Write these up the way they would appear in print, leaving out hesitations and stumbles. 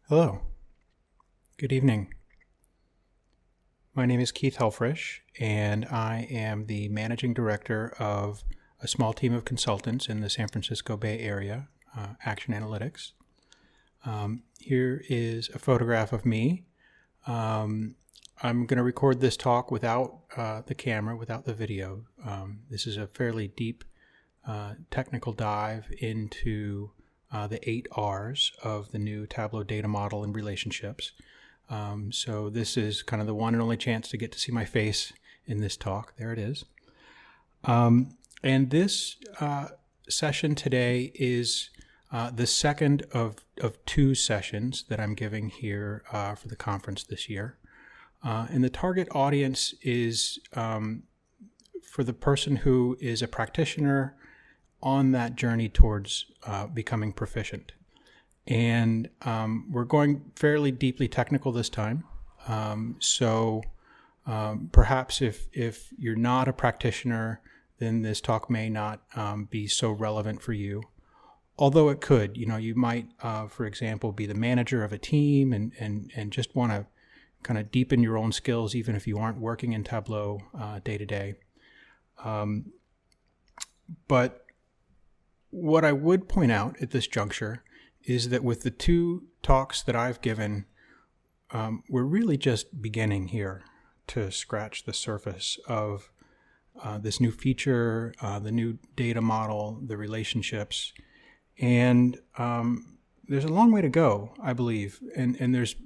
Hello. Good evening. My name is Keith Helfrich, and I am the managing director of a small team of consultants in the San Francisco Bay Area, Action Analytics. Here is a photograph of me. I'm going to record this talk without the camera, without the video. This is a fairly deep technical dive into the 8R's of the new Tableau data model and relationships. So this is kind of the one and only chance to get to see my face in this talk. There it is. And this session today is the second of two sessions that I'm giving here for the conference this year. And the target audience is for the person who is a practitioner on that journey towards becoming proficient. And we're going fairly deeply technical this time. So perhaps if you're not a practitioner, then this talk may not be so relevant for you. Although it could, you might, for example, be the manager of a team and just want to kind of deepen your own skills, even if you aren't working in Tableau day to day. But what I would point out at this juncture is that with the two talks that I've given, we're really just beginning here to scratch the surface of this new feature, the new data model, the relationships. And there's a long way to go, I believe. And there's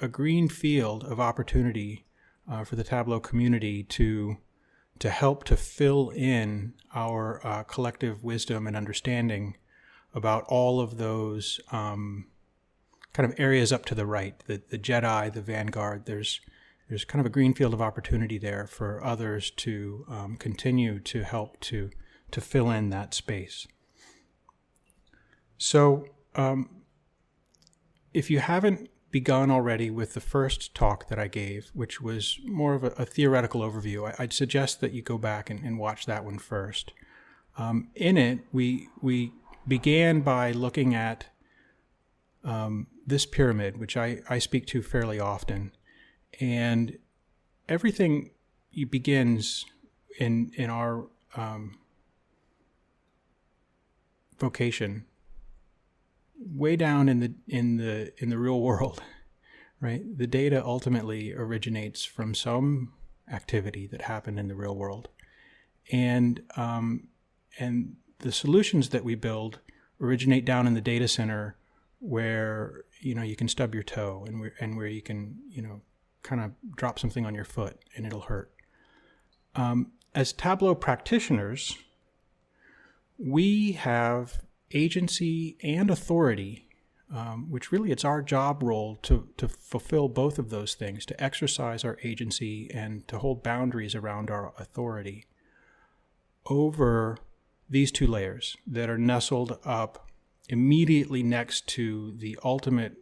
a green field of opportunity for the Tableau community to help to fill in our collective wisdom and understanding about all of those kind of areas up to the right, the Jedi, the Vanguard. There's kind of a green field of opportunity there for others to continue to help to fill in that space. So if you haven't begun already with the first talk that I gave, which was more of a theoretical overview, I'd suggest that you go back and watch that one first. In it, we began by looking at this pyramid, which I speak to fairly often, and everything begins in our vocation way down in the real world, right? The data ultimately originates from some activity that happened in the real world, and the solutions that we build originate down in the data center, where you can stub your toe and where you can kind of drop something on your foot and it'll hurt. As Tableau practitioners, we have agency and authority, which really it's our job role to fulfill both of those things, to exercise our agency and to hold boundaries around our authority over these two layers that are nestled up immediately next to the ultimate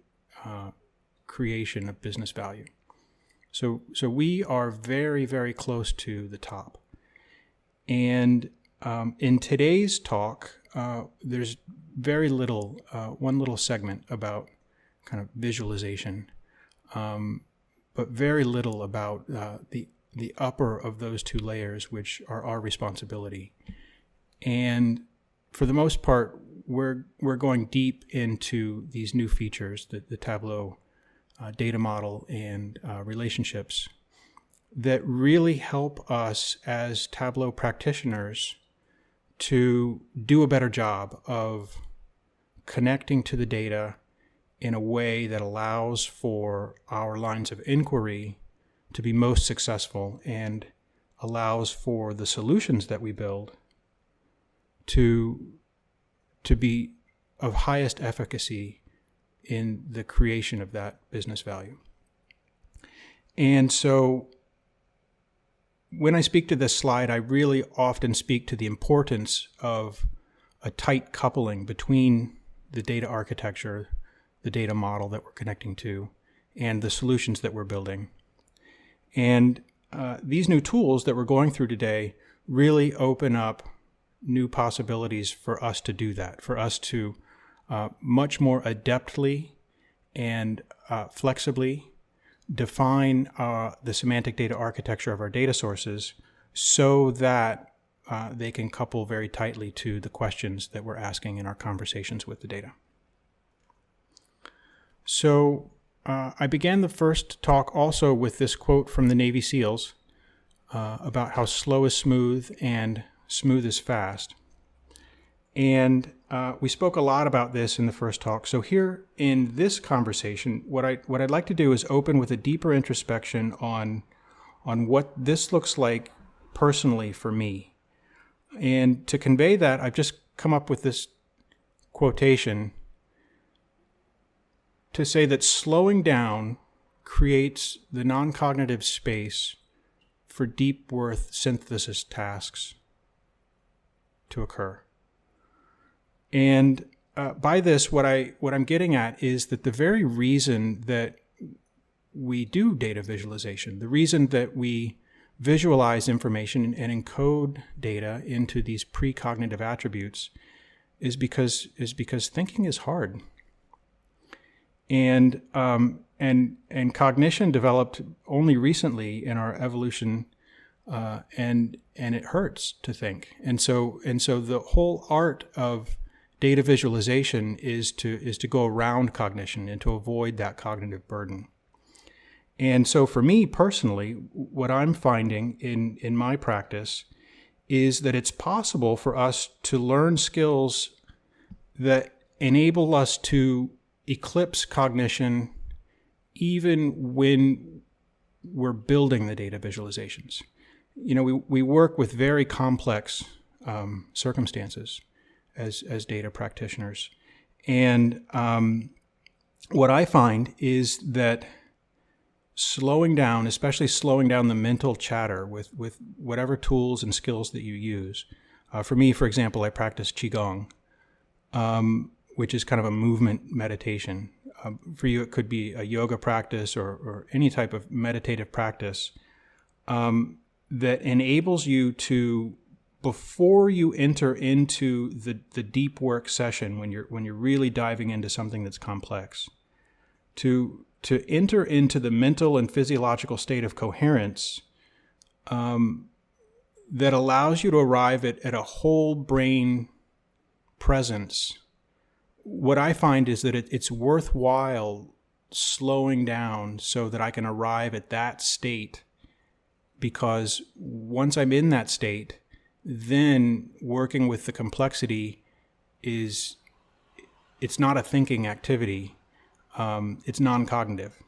creation of business value. So we are very, very close to the top. And in today's talk, there's very little, one little segment about kind of visualization, but very little about the upper of those two layers, which are our responsibility. And for the most part, we're going deep into these new features, the Tableau data model and relationships, that really help us as Tableau practitioners to do a better job of connecting to the data in a way that allows for our lines of inquiry to be most successful and allows for the solutions that we build to be of highest efficacy in the creation of that business value. And so when I speak to this slide, I really often speak to the importance of a tight coupling between the data architecture, the data model that we're connecting to, and the solutions that we're building. And these new tools that we're going through today really open up new possibilities for us to do that, for us to much more adeptly and flexibly define the semantic data architecture of our data sources so that they can couple very tightly to the questions that we're asking in our conversations with the data. So I began the first talk also with this quote from the Navy SEALs about how slow is smooth and smooth is fast. And we spoke a lot about this in the first talk. So here in this conversation, what I'd like to do is open with a deeper introspection on what this looks like personally for me. And to convey that, I've just come up with this quotation to say that slowing down creates the non-cognitive space for deep worth synthesis tasks to occur. And by this, what I'm getting at is that the very reason that we do data visualization, the reason that we visualize information and encode data into these precognitive attributes is because thinking is hard. And cognition developed only recently in our evolution, and it hurts to think. And so the whole art of data visualization is to go around cognition and to avoid that cognitive burden. And so for me personally, what I'm finding in my practice is that it's possible for us to learn skills that enable us to eclipse cognition even when we're building the data visualizations. You know, we work with very complex circumstances as data practitioners. And what I find is that slowing down, especially slowing down the mental chatter with whatever tools and skills that you use. For me, for example, I practice Qigong, which is kind of a movement meditation. For you, it could be a yoga practice or any type of meditative practice that enables you to, before you enter into the deep work session, when you're really diving into something that's complex, to enter into the mental and physiological state of coherence that allows you to arrive at a whole brain presence. What I find is that it's worthwhile slowing down so that I can arrive at that state, because once I'm in that state, then working with the complexity it's not a thinking activity. It's non-cognitive.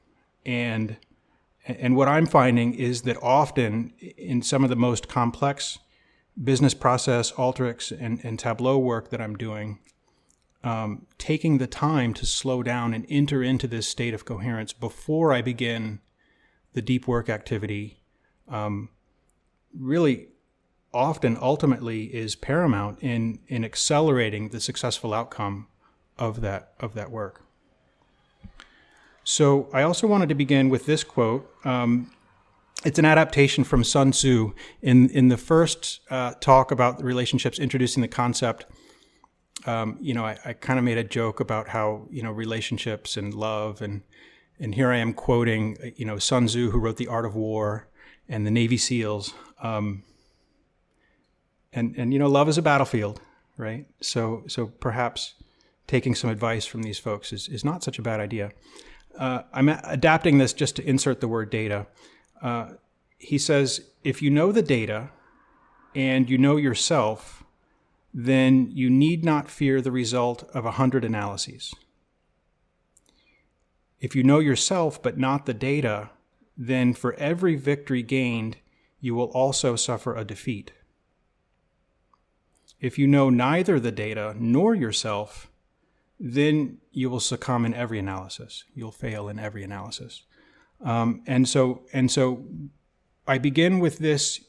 And what I'm finding is that often in some of the most complex business process, Alteryx, and Tableau work that I'm doing, taking the time to slow down and enter into this state of coherence before I begin the deep work activity really often ultimately is paramount in accelerating the successful outcome of that work. So I also wanted to begin with this quote. It's an adaptation from Sun Tzu. In the first talk about the relationships, introducing the concept, I kind of made a joke about how, relationships and love, and here I am quoting, Sun Tzu, who wrote The Art of War, and the Navy SEALs. Love is a battlefield, right? So perhaps taking some advice from these folks is not such a bad idea. I'm adapting this just to insert the word data. He says, if you know the data and you know yourself, then you need not fear the result of 100 analyses. If you know yourself but not the data, then for every victory gained, you will also suffer a defeat. If you know neither the data nor yourself, then you will succumb in every analysis. You'll fail in every analysis. And so I begin with this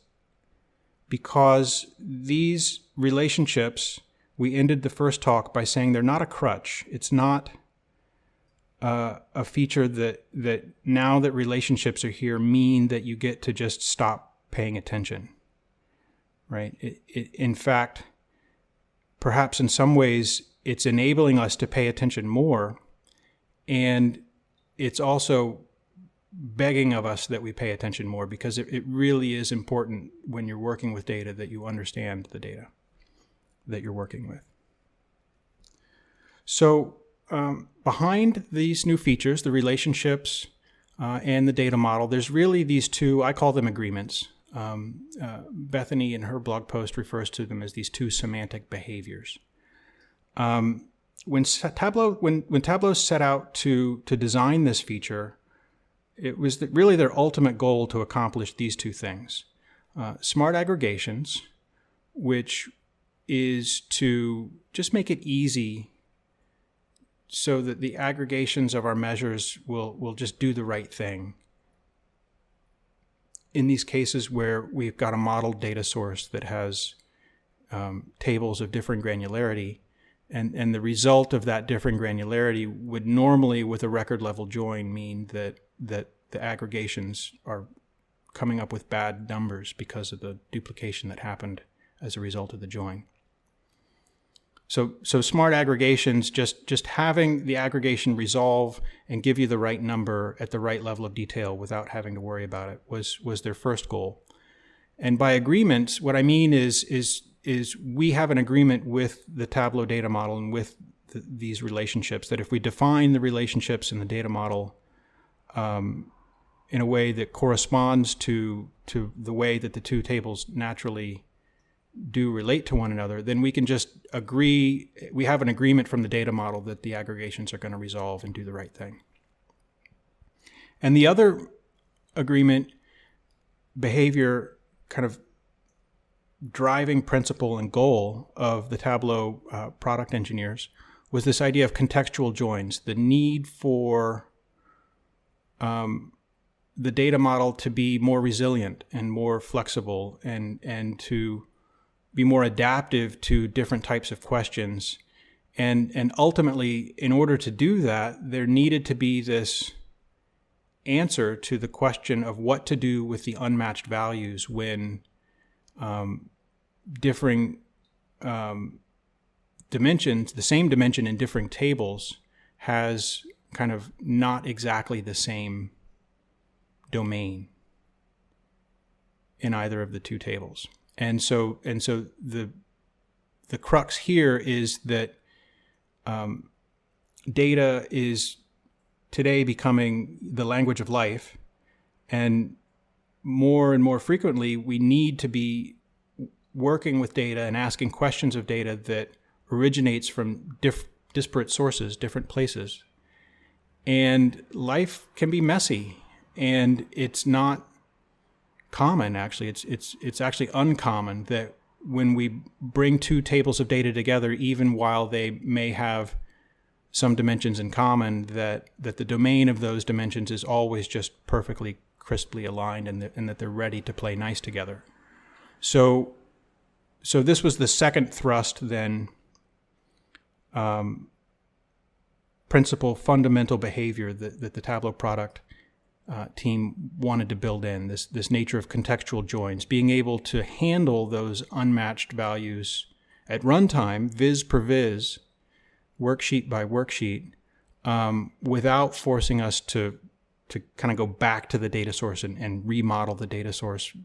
because these relationships, we ended the first talk by saying they're not a crutch. It's not a feature that now that relationships are here mean that you get to just stop paying attention, right? In fact, perhaps in some ways, it's enabling us to pay attention more And it's also begging of us that we pay attention more, because it really is important when you're working with data that you understand the data that you're working with. So behind these new features, the relationships and the data model, there's really these two, I call them agreements. Bethany in her blog post refers to them as these two semantic behaviors. When Tableau set out to design this feature, it was really their ultimate goal to accomplish these two things. Smart aggregations, which is to just make it easy so that the aggregations of our measures will just do the right thing. In these cases where we've got a modeled data source that has tables of different granularity, and the result of that different granularity would normally, with a record level join, mean that the aggregations are coming up with bad numbers because of the duplication that happened as a result of the join. So smart aggregations, just having the aggregation resolve and give you the right number at the right level of detail without having to worry about it was their first goal. And by agreements, what I mean is we have an agreement with the Tableau data model and with these relationships that if we define the relationships in the data model in a way that corresponds to the way that the two tables naturally do relate to one another, then we can just agree, we have an agreement from the data model that the aggregations are going to resolve and do the right thing. And the other agreement behavior, kind of driving principle and goal of the Tableau product engineers, was this idea of contextual joins, the need for the data model to be more resilient and more flexible and to be more adaptive to different types of questions. And ultimately, in order to do that, there needed to be this answer to the question of what to do with the unmatched values when differing dimensions, the same dimension in different tables, has kind of not exactly the same domain in either of the two tables. And so the crux here is that data is today becoming the language of life, and more frequently we need to be working with data and asking questions of data that originates from disparate sources, different places. And life can be messy, and it's not common, actually. It's actually uncommon that when we bring two tables of data together, even while they may have some dimensions in common, that the domain of those dimensions is always just perfectly, crisply aligned, and that they're ready to play nice together. So this was the second thrust then, principle, fundamental behavior that the Tableau product team wanted to build in, this nature of contextual joins, being able to handle those unmatched values at runtime, viz per viz, worksheet by worksheet, without forcing us to kind of go back to the data source and remodel the data source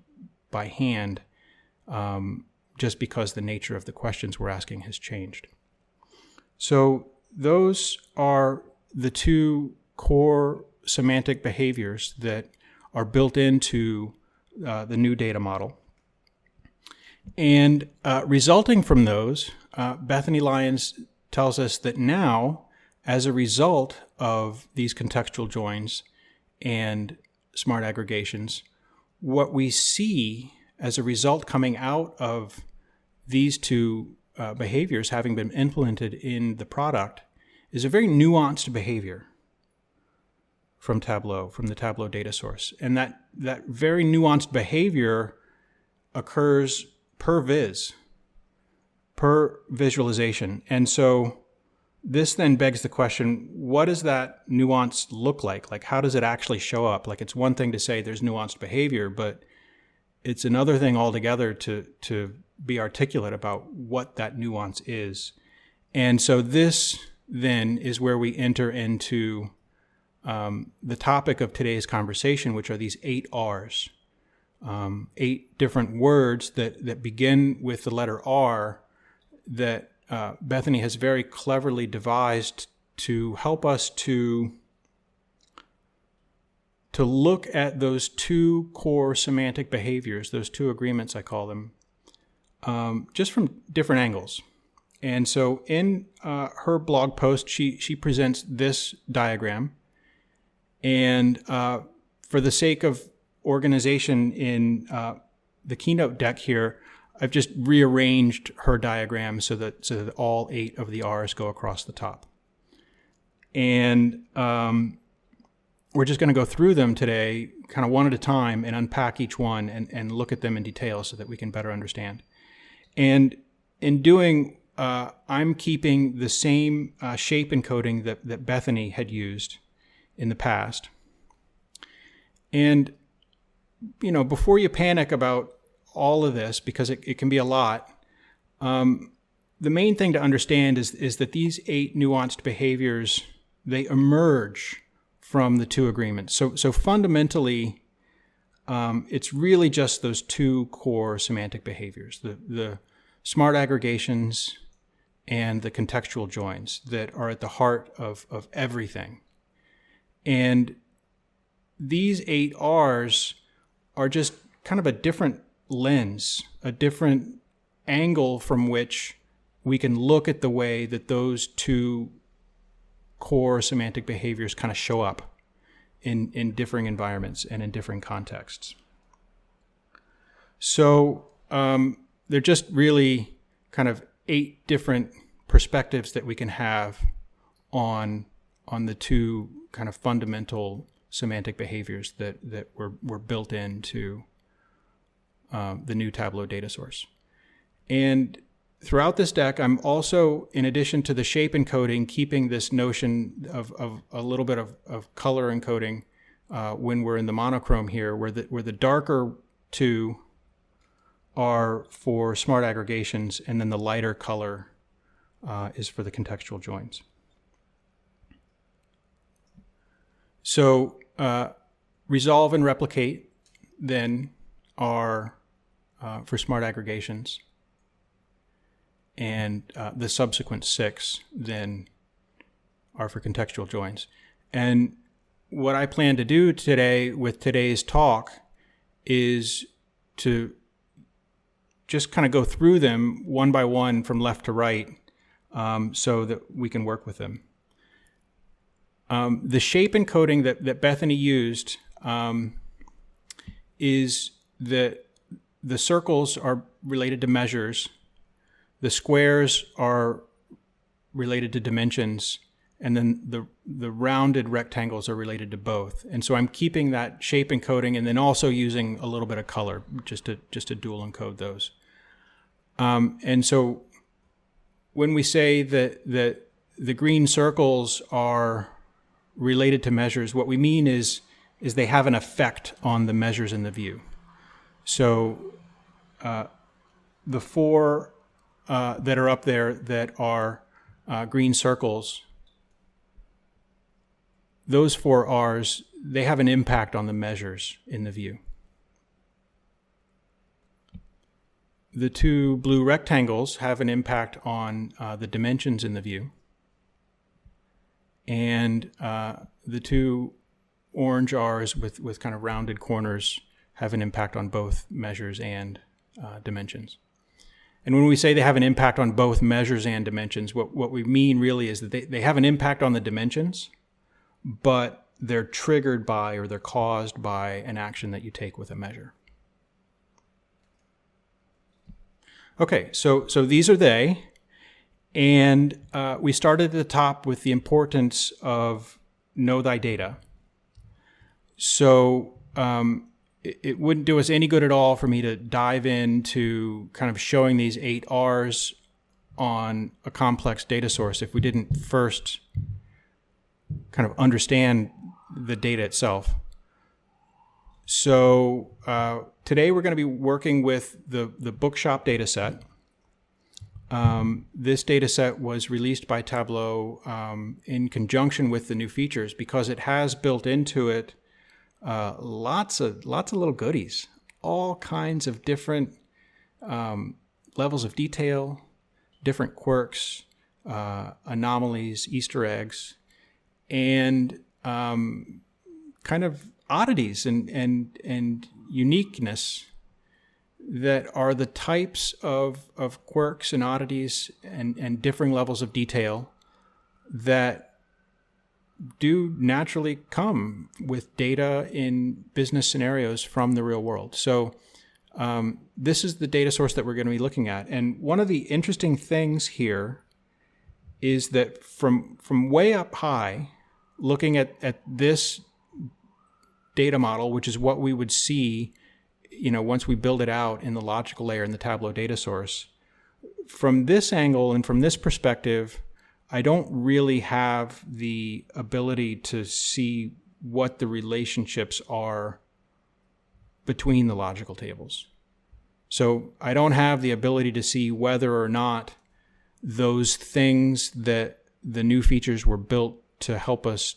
by hand, just because the nature of the questions we're asking has changed. So those are the two core semantic behaviors that are built into the new data model. And resulting from those, Bethany Lyons tells us that now, as a result of these contextual joins and smart aggregations, what we see as a result coming out of these two behaviors having been implemented in the product is a very nuanced behavior from Tableau, from the Tableau data source. And that very nuanced behavior occurs per viz, per visualization. And so this then begs the question, what does that nuance look like? Like, how does it actually show up? Like, it's one thing to say there's nuanced behavior, but it's another thing altogether to be articulate about what that nuance is. And so this then is where we enter into the topic of today's conversation, which are these 8R's. 8 different words that begin with the letter R that Bethany has very cleverly devised to help us to look at those 2 core semantic behaviors, those 2 agreements, I call them, just from different angles. And so in her blog post, she presents this diagram. And for the sake of organization in the keynote deck here, I've just rearranged her diagram so that all 8 of the R's go across the top. And we're just going to go through them today, kind of one at a time, and unpack each one and look at them in detail so that we can better understand. And in doing, I'm keeping the same shape encoding that Bethany had used in the past. And, you know, before you panic about all of this, because it can be a lot, the main thing to understand is that these 8 nuanced behaviors, they emerge from the 2 agreements. So fundamentally, it's really just those 2 core semantic behaviors, the smart aggregations and the contextual joins that are at the heart of everything. And these 8R's are just kind of a different lens, a different angle from which we can look at the way that those 2 core semantic behaviors kind of show up in differing environments and in different contexts. So they're just really kind of 8 different perspectives that we can have on the 2 kind of fundamental semantic behaviors that were built into the new Tableau data source. And throughout this deck, I'm also, in addition to the shape encoding, keeping this notion of a little bit of color encoding when we're in the monochrome here, where the darker 2 are for smart aggregations, and then the lighter color is for the contextual joins. So resolve and replicate then are for smart aggregations, and the subsequent 6 then are for contextual joins. And what I plan to do today with today's talk is to just kind of go through them one by one from left to right so that we can work with them. The shape encoding that Bethany used is that the circles are related to measures, the squares are related to dimensions, and then the rounded rectangles are related to both. And so I'm keeping that shape encoding and then also using a little bit of color just to dual encode those. And so when we say that the green circles are related to measures, what we mean is they have an effect on the measures in the view. So the 4 that are up there that are green circles, those 4 R's, they have an impact on the measures in the view. The 2 blue rectangles have an impact on the dimensions in the view. And the 2 orange R's with kind of rounded corners have an impact on both measures and dimensions. And when we say they have an impact on both measures and dimensions, what we mean really is that they have an impact on the dimensions, but they're triggered by or they're caused by an action that you take with a measure. Okay, so these are they. And we started at the top with the importance of know thy data. So it wouldn't do us any good at all for me to dive into kind of showing these 8R's on a complex data source if we didn't first kind of understand the data itself. So today we're going to be working with the bookshop data set. this data set was released by Tableau in conjunction with the new features because it has built into it lots of little goodies, all kinds of different levels of detail, different quirks, anomalies, Easter eggs, and kind of oddities and uniqueness that are the types of quirks and oddities and differing levels of detail that do naturally come with data in business scenarios from the real world. So this is the data source that we're going to be looking at. And one of the interesting things here is that from way up high, looking at this data model, which is what we would see, once we build it out in the logical layer in the Tableau data source, from this angle and from this perspective, I don't really have the ability to see what the relationships are between the logical tables. So I don't have the ability to see whether or not those things that the new features were built to help us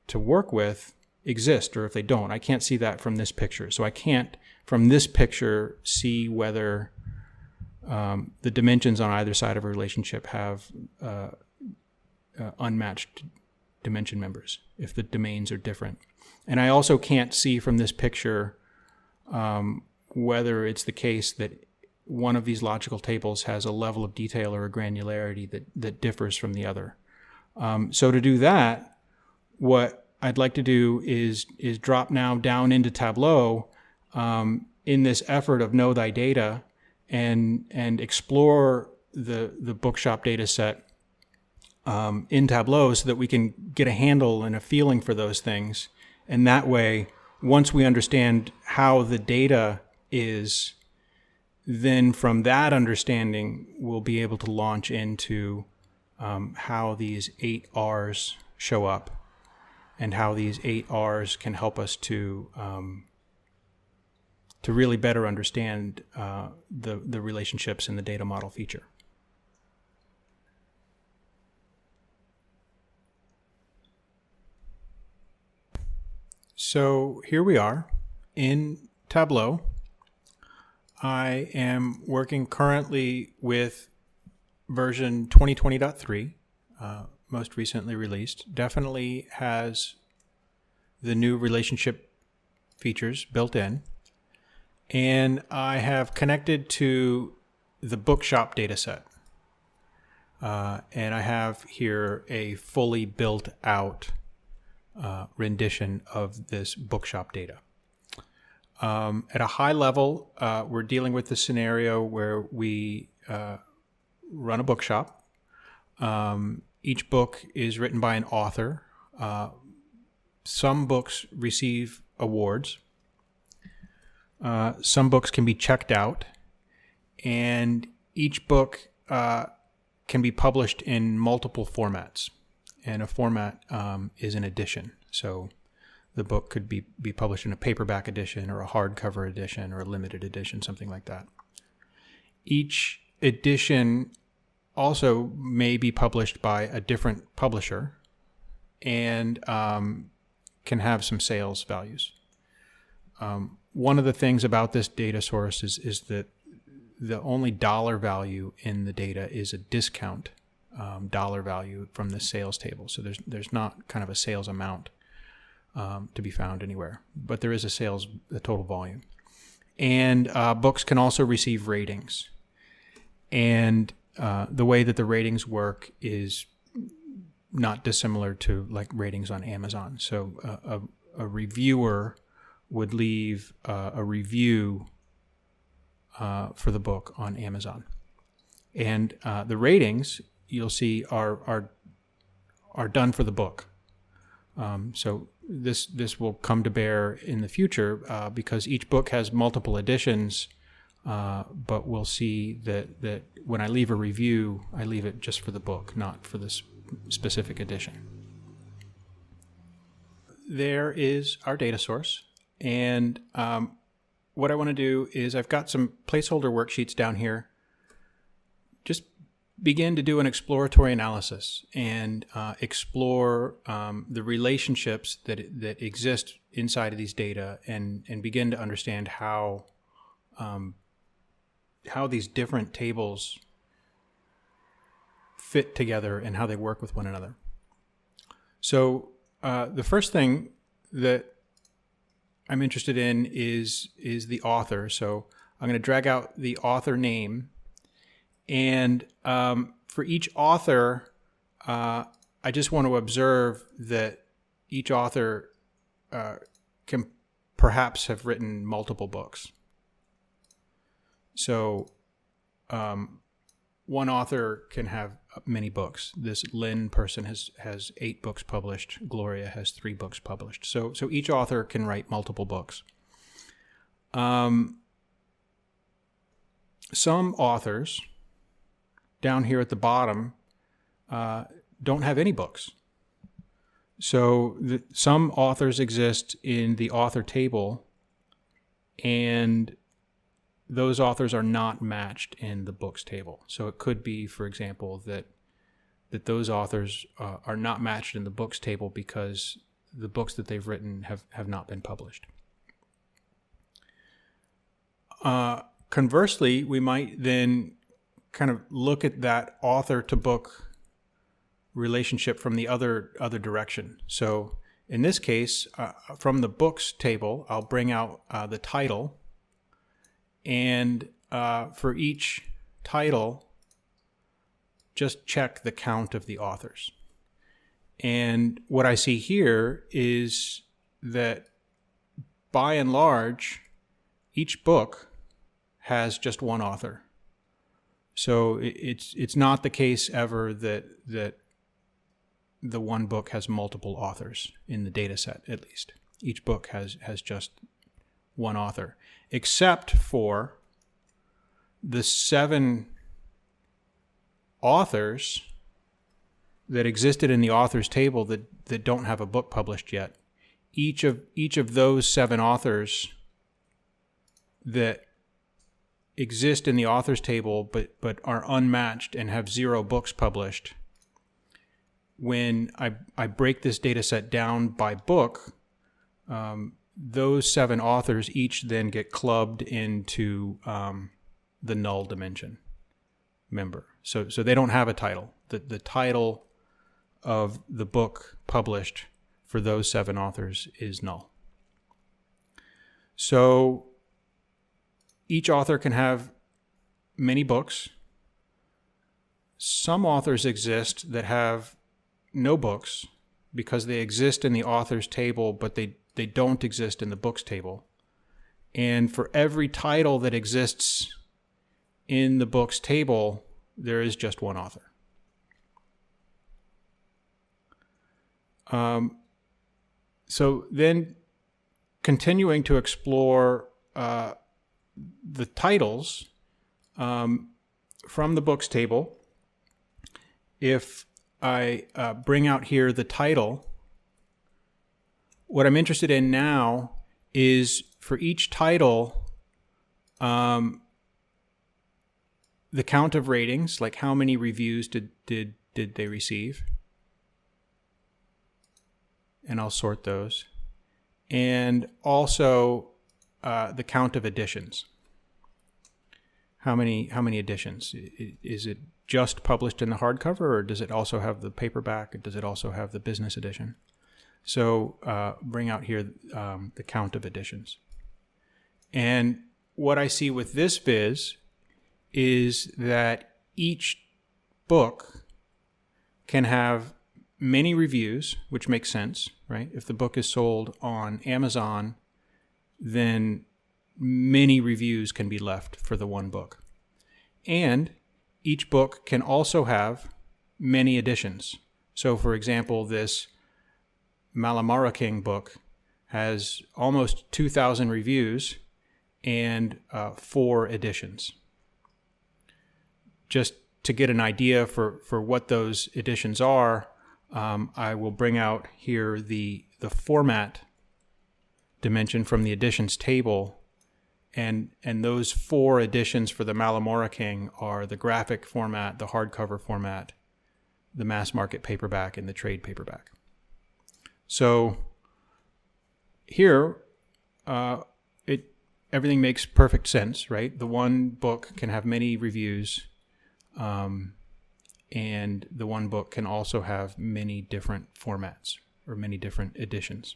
to work with exist, or if they don't. I can't see that from this picture. So I can't, from this picture, see whether the dimensions on either side of a relationship have unmatched dimension members, if the domains are different. And I also can't see from this picture whether it's the case that one of these logical tables has a level of detail or a granularity that differs from the other. So to do that, what I'd like to do is drop now down into Tableau in this effort of know thy data and explore the bookshop data set in Tableau so that we can get a handle and a feeling for those things. And that way, once we understand how the data is, then from that understanding, we'll be able to launch into how these 8R's show up and how these 8R's can help us to really better understand the relationships in the data model feature. So here we are in Tableau. I am working currently with version 2020.3, most recently released. Definitely has the new relationship features built in. And I have connected to the bookshop dataset. And I have here a fully built out rendition of this bookshop data. At a high level, we're dealing with the scenario where we run a bookshop. Each book is written by an author. Some books receive awards. Some books can be checked out. And each book can be published in multiple formats. And a format is an edition. So the book could be published in a paperback edition or a hardcover edition or a limited edition, something like that. Each edition also may be published by a different publisher and can have some sales values. One of the things about this data source is that the only dollar value in the data is a discount dollar value from the sales table. So there's not kind of a sales amount to be found anywhere, but there is a total volume. And books can also receive ratings. And the way that the ratings work is not dissimilar to like ratings on Amazon. So a reviewer would leave a review for the book on Amazon. And the ratings, you'll see, are done for the book. So this will come to bear in the future because each book has multiple editions, but we'll see that when I leave a review, I leave it just for the book, not for this specific edition. There is our data source. And what I want to do is I've got some placeholder worksheets down here, just begin to do an exploratory analysis and explore the relationships that exist inside of these data, and begin to understand how these different tables fit together and how they work with one another. So the first thing that I'm interested in is the author. So I'm going to drag out the author name. And for each author, I just want to observe that each author can perhaps have written multiple books. So one author can have many books. This Lynn person has 8 books published. Gloria has 3 books published. So each author can write multiple books. Some authors down here at the bottom don't have any books. So some authors exist in the author table, and those authors are not matched in the books table. So it could be, for example, that those authors are not matched in the books table because the books that they've written have not been published. Conversely, we might then kind of look at that author to book relationship from the other direction. So in this case, from the books table, I'll bring out the title, and for each title, just check the count of the authors. And what I see here is that by and large, each book has just one author. So it's not the case ever that the one book has multiple authors in the data set, at least. Each book has just one author, except for the 7 authors that existed in the authors table that don't have a book published yet. Each of those 7 authors that exist in the authors table but are unmatched and have 0 books published, when I break this data set down by book, those 7 authors each then get clubbed into the null dimension member. So they don't have a title. The title of the book published for those 7 authors is null. So each author can have many books. Some authors exist that have no books because they exist in the authors table, but they don't exist in the books table. And for every title that exists in the books table, there is just one author. So then continuing to explore the titles from the books table, if I bring out here the title, what I'm interested in now is for each title, the count of ratings, like how many reviews did they receive, and I'll sort those, and also the count of editions. How many editions? Is it just published in the hardcover, or does it also have the paperback, or does it also have the business edition? So bring out here the count of editions. And what I see with this viz is that each book can have many reviews, which makes sense, right? If the book is sold on Amazon, then many reviews can be left for the one book. And each book can also have many editions. So for example, this Malamara King book has almost 2,000 reviews and 4 editions. Just to get an idea for what those editions are, I will bring out here the format dimension from the editions table, And those 4 editions for the Malamora King are the graphic format, the hardcover format, the mass market paperback, and the trade paperback. So here, everything makes perfect sense, right? The one book can have many reviews, and the one book can also have many different formats or many different editions.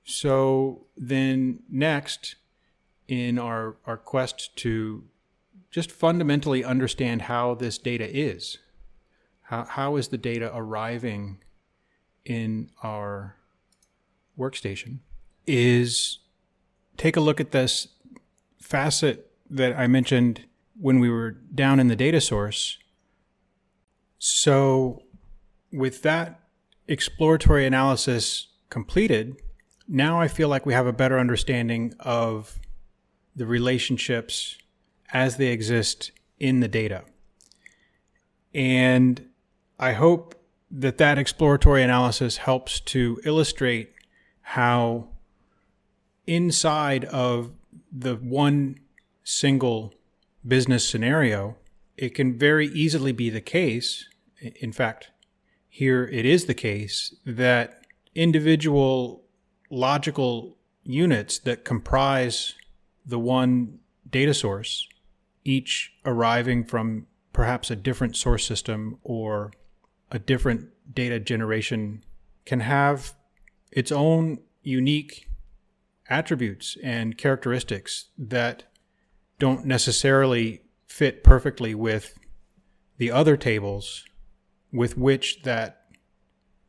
So then next, in our quest to just fundamentally understand how this data is, how is the data arriving in our workstation, is take a look at this facet that I mentioned when we were down in the data source. So with that exploratory analysis completed, now I feel like we have a better understanding of the relationships as they exist in the data. And I hope that that exploratory analysis helps to illustrate how inside of the one single business scenario, it can very easily be the case, in fact, here it is the case, that individual logical units that comprise the one data source, each arriving from perhaps a different source system or a different data generation, can have its own unique attributes and characteristics that don't necessarily fit perfectly with the other tables with which that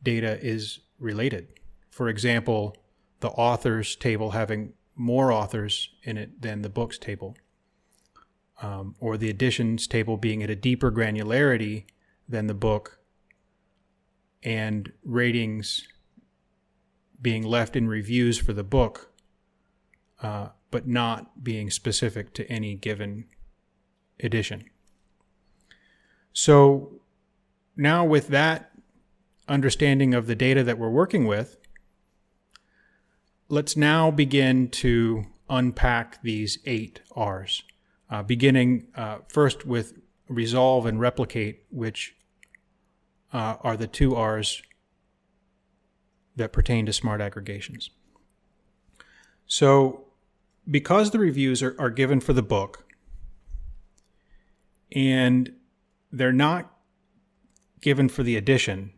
data is related. For example, the authors table having more authors in it than the books table, or the editions table being at a deeper granularity than the book, and ratings being left in reviews for the book, but not being specific to any given edition. So now with that understanding of the data that we're working with, let's now begin to unpack these 8 R's, beginning first with resolve and replicate, which are the 2 R's that pertain to smart aggregations. So because the reviews are given for the book, and they're not given for the edition,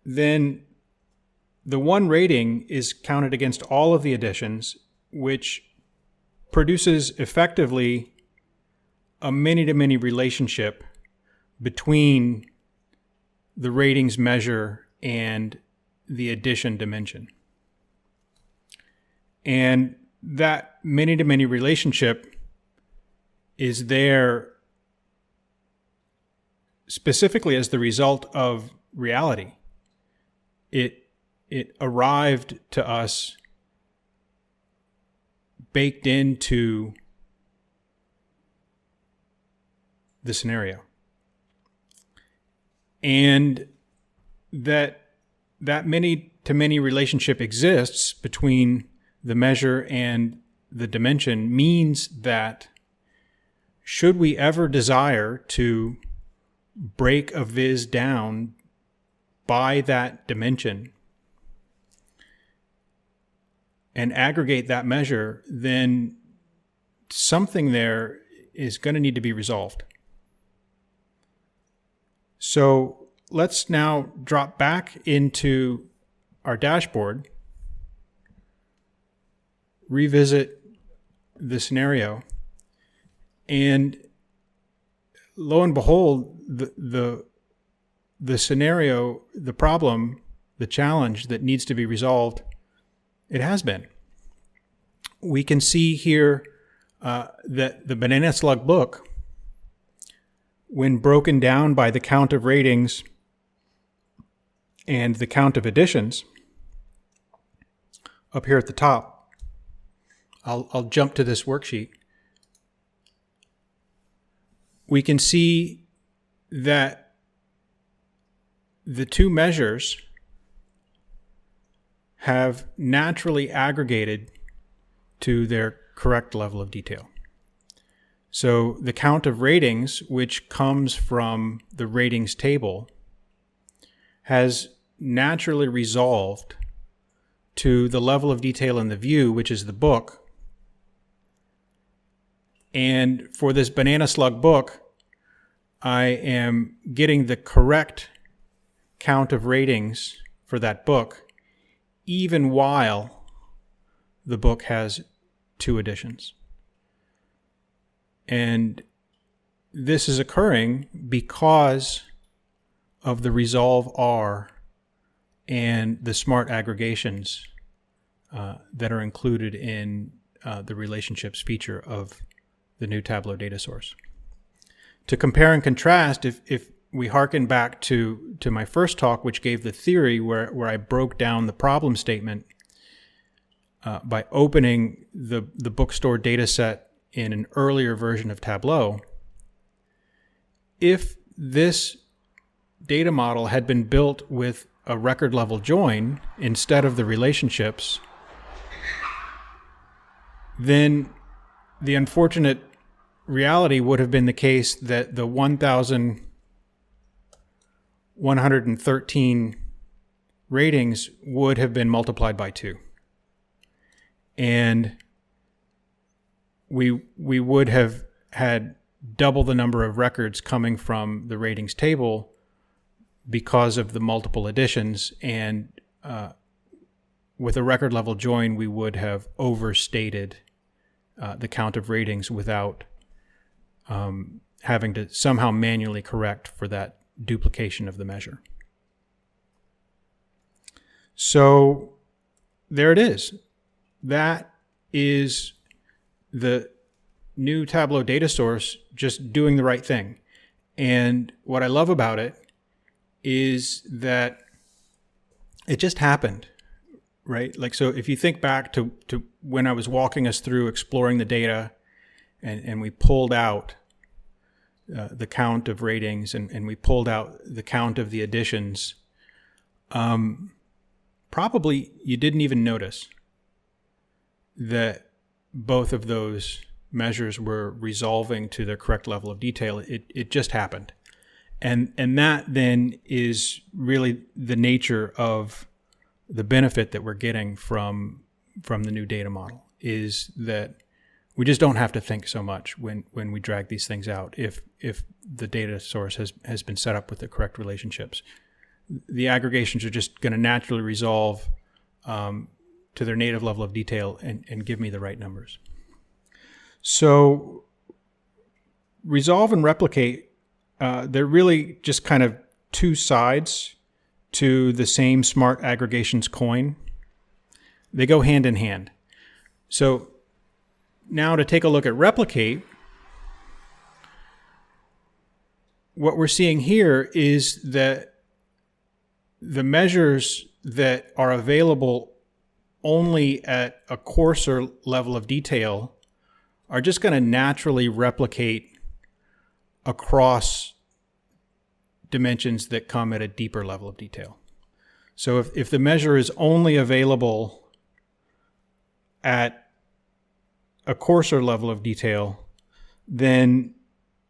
then the one rating is counted against all of the editions, which produces effectively a many-to-many relationship between the ratings measure and the edition dimension. And that many-to-many relationship is there specifically as the result of reality. It arrived to us baked into the scenario. And that many-to-many relationship exists between the measure and the dimension means that should we ever desire to break a viz down by that dimension and aggregate that measure, then something there is going to need to be resolved. So let's now drop back into our dashboard, revisit the scenario, and lo and behold, the scenario, the problem, the challenge that needs to be resolved, it has been. We can see here that the Banana Slug book, when broken down by the count of ratings and the count of editions, up here at the top, I'll jump to this worksheet. We can see that the two measures have naturally aggregated to their correct level of detail. So the count of ratings, which comes from the ratings table, has naturally resolved to the level of detail in the view, which is the book. And for this banana slug book, I am getting the correct count of ratings for that book, even while the book has 2 editions. And this is occurring because of the Resolve R and the smart aggregations that are included in the relationships feature of the new Tableau data source. To compare and contrast, if we hearken back to my first talk, which gave the theory where I broke down the problem statement by opening the bookstore data set in an earlier version of Tableau, if this data model had been built with a record level join instead of the relationships, then the unfortunate reality would have been the case that the 1,113 ratings would have been multiplied by 2. And we would have had double the number of records coming from the ratings table because of the multiple additions, and with a record level join, we would have overstated the count of ratings without having to somehow manually correct for that duplication of the measure. So there it is. That is the new Tableau data source just doing the right thing. And what I love about it is that it just happened, right? Like, so if you think back to when I was walking us through exploring the data and we pulled out the count of ratings and we pulled out the count of the additions, probably you didn't even notice that both of those measures were resolving to their correct level of detail. It just happened. And that then is really the nature of the benefit that we're getting from the new data model, is that we just don't have to think so much when we drag these things out if the data source has been set up with the correct relationships. The aggregations are just going to naturally resolve to their native level of detail and give me the right numbers. So resolve and replicate, they're really just kind of 2 sides to the same smart aggregations coin. They go hand in hand. So now to take a look at replicate, what we're seeing here is that the measures that are available only at a coarser level of detail are just going to naturally replicate across dimensions that come at a deeper level of detail. So if the measure is only available at a coarser level of detail, then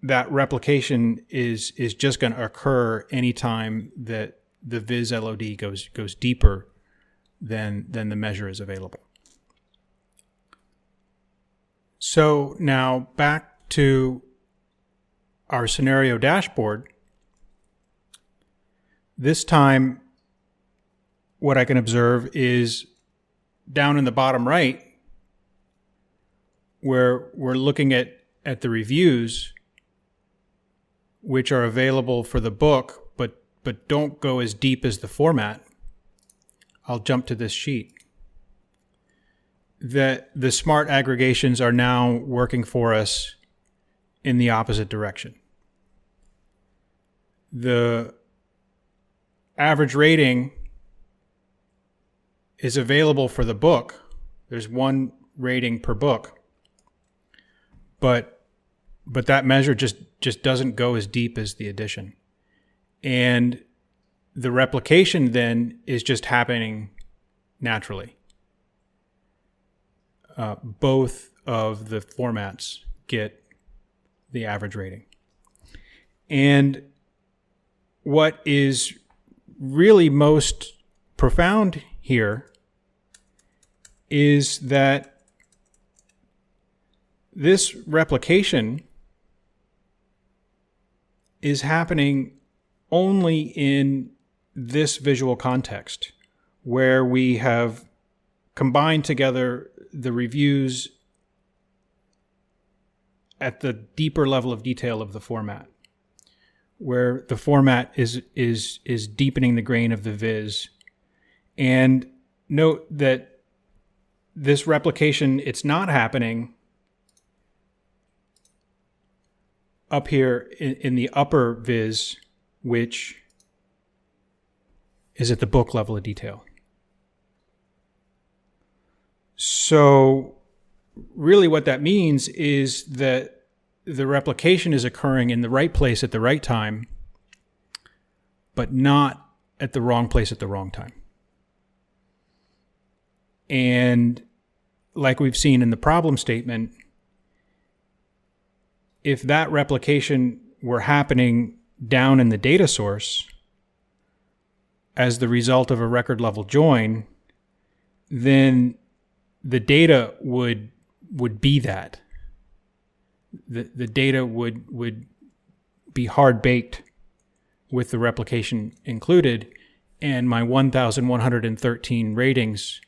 that replication is just going to occur anytime that the viz LOD goes deeper than the measure is available. So now back to our scenario dashboard. This time, what I can observe is down in the bottom right, where we're looking at the reviews, which are available for the book, but don't go as deep as the format. I'll jump to this sheet. That the smart aggregations are now working for us in the opposite direction. The average rating is available for the book. There's 1 rating per book, but that measure just doesn't go as deep as the addition. And the replication then is just happening naturally. Both of the formats get the average rating. And what is really most profound here is that this replication is happening only in this visual context, where we have combined together the reviews at the deeper level of detail of the format, where the format is deepening the grain of the viz. And note that this replication, it's not happening up here in the upper viz, which is at the book level of detail. So really what that means is that the replication is occurring in the right place at the right time, but not at the wrong place at the wrong time. And like we've seen in the problem statement, if that replication were happening down in the data source as the result of a record level join, then the data would be that. The data would be hard baked with the replication included, and my 1,113 ratings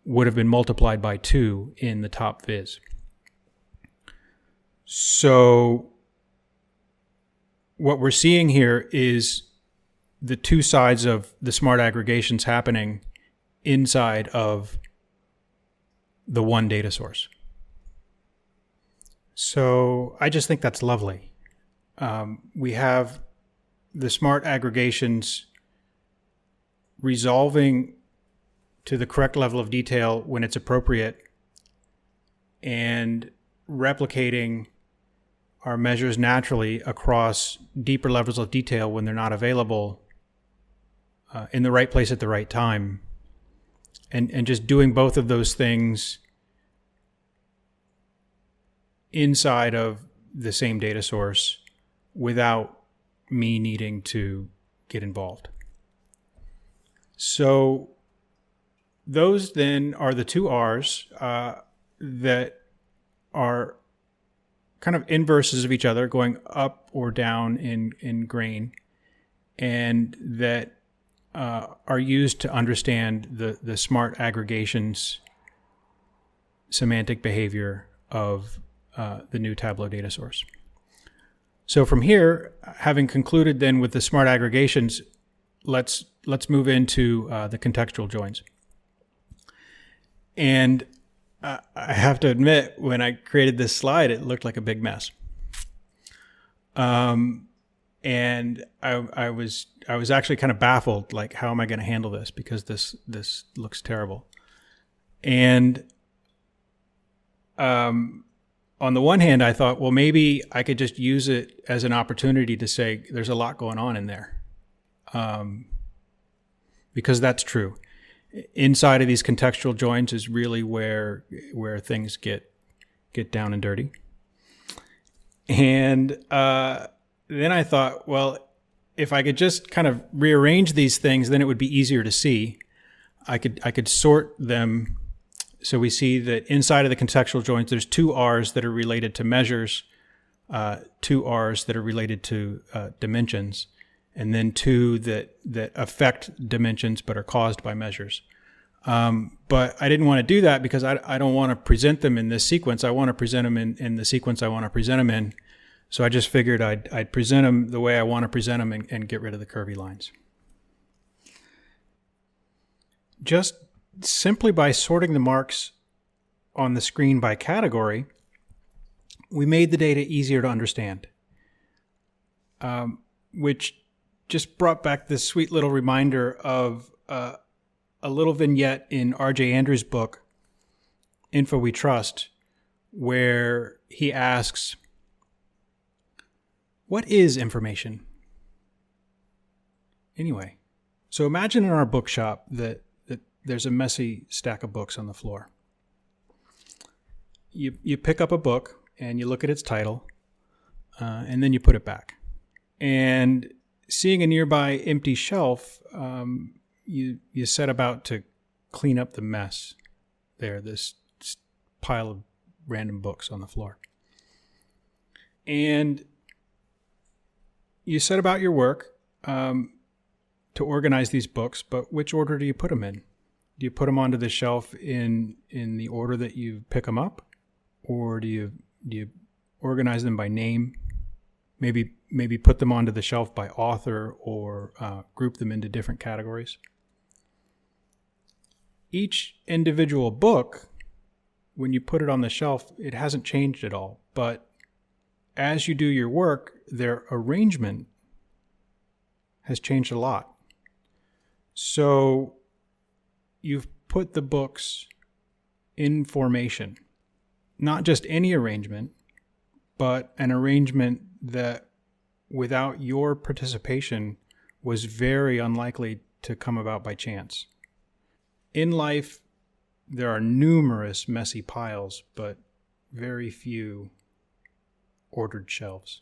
would have been multiplied by 2 in the top viz. So what we're seeing here is the two sides of the smart aggregations happening inside of the one data source. So I just think that's lovely. We have the smart aggregations resolving to the correct level of detail when it's appropriate and replicating our measures naturally across deeper levels of detail when they're not available in the right place at the right time. And just doing both of those things inside of the same data source without me needing to get involved. So those then are the 2R's that are kind of inverses of each other, going up or down in grain, and that are used to understand the smart aggregations semantic behavior of the new Tableau data source. So from here, having concluded then with the smart aggregations, let's move into the contextual joins. And I have to admit, when I created this slide, it looked like a big mess. And I was actually kind of baffled, like, how am I going to handle this? Because this looks terrible. And on the one hand, I thought, well, maybe I could just use it as an opportunity to say there's a lot going on in there, because that's true. Inside of these contextual joins is really where things get down and dirty. And then I thought, well, if I could just kind of rearrange these things, then it would be easier to see. I could sort them so we see that inside of the contextual joins, there's 2R's that are related to measures, 2R's that are related to dimensions, and then 2 that affect dimensions but are caused by measures. But I didn't want to do that because I don't want to present them in this sequence. I want to present them in the sequence I want to present them in. So I just figured I'd present them the way I want to present them and get rid of the curvy lines. Just simply by sorting the marks on the screen by category, we made the data easier to understand, which just brought back this sweet little reminder of a little vignette in R.J. Andrews' book, Info We Trust, where he asks, what is information? Anyway, so imagine in our bookshop that there's a messy stack of books on the floor. You pick up a book and you look at its title, and then you put it back. And seeing a nearby empty shelf, you set about to clean up the mess there, this pile of random books on the floor. And you set about your work to organize these books, but which order do you put them in? Do you put them onto the shelf in the order that you pick them up? Or do you organize them by name? Maybe put them onto the shelf by author, or group them into different categories. Each individual book, when you put it on the shelf, it hasn't changed at all. But as you do your work, their arrangement has changed a lot. So you've put the books in formation. Not just any arrangement, but an arrangement that without your participation was very unlikely to come about by chance. In life, there are numerous messy piles, but very few ordered shelves.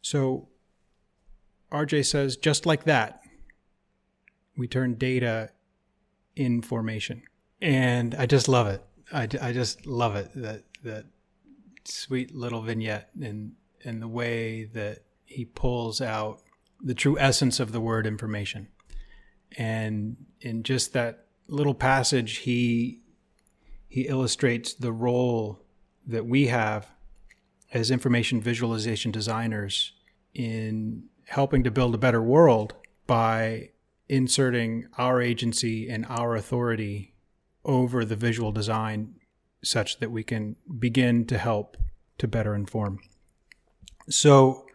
So RJ says, just like that, we turn data in formation. And I just love it. I just love it, that sweet little vignette and the way that he pulls out the true essence of the word information. And in just that little passage, he illustrates the role that we have as information visualization designers in helping to build a better world by inserting our agency and our authority over the visual design such that we can begin to help to better inform. So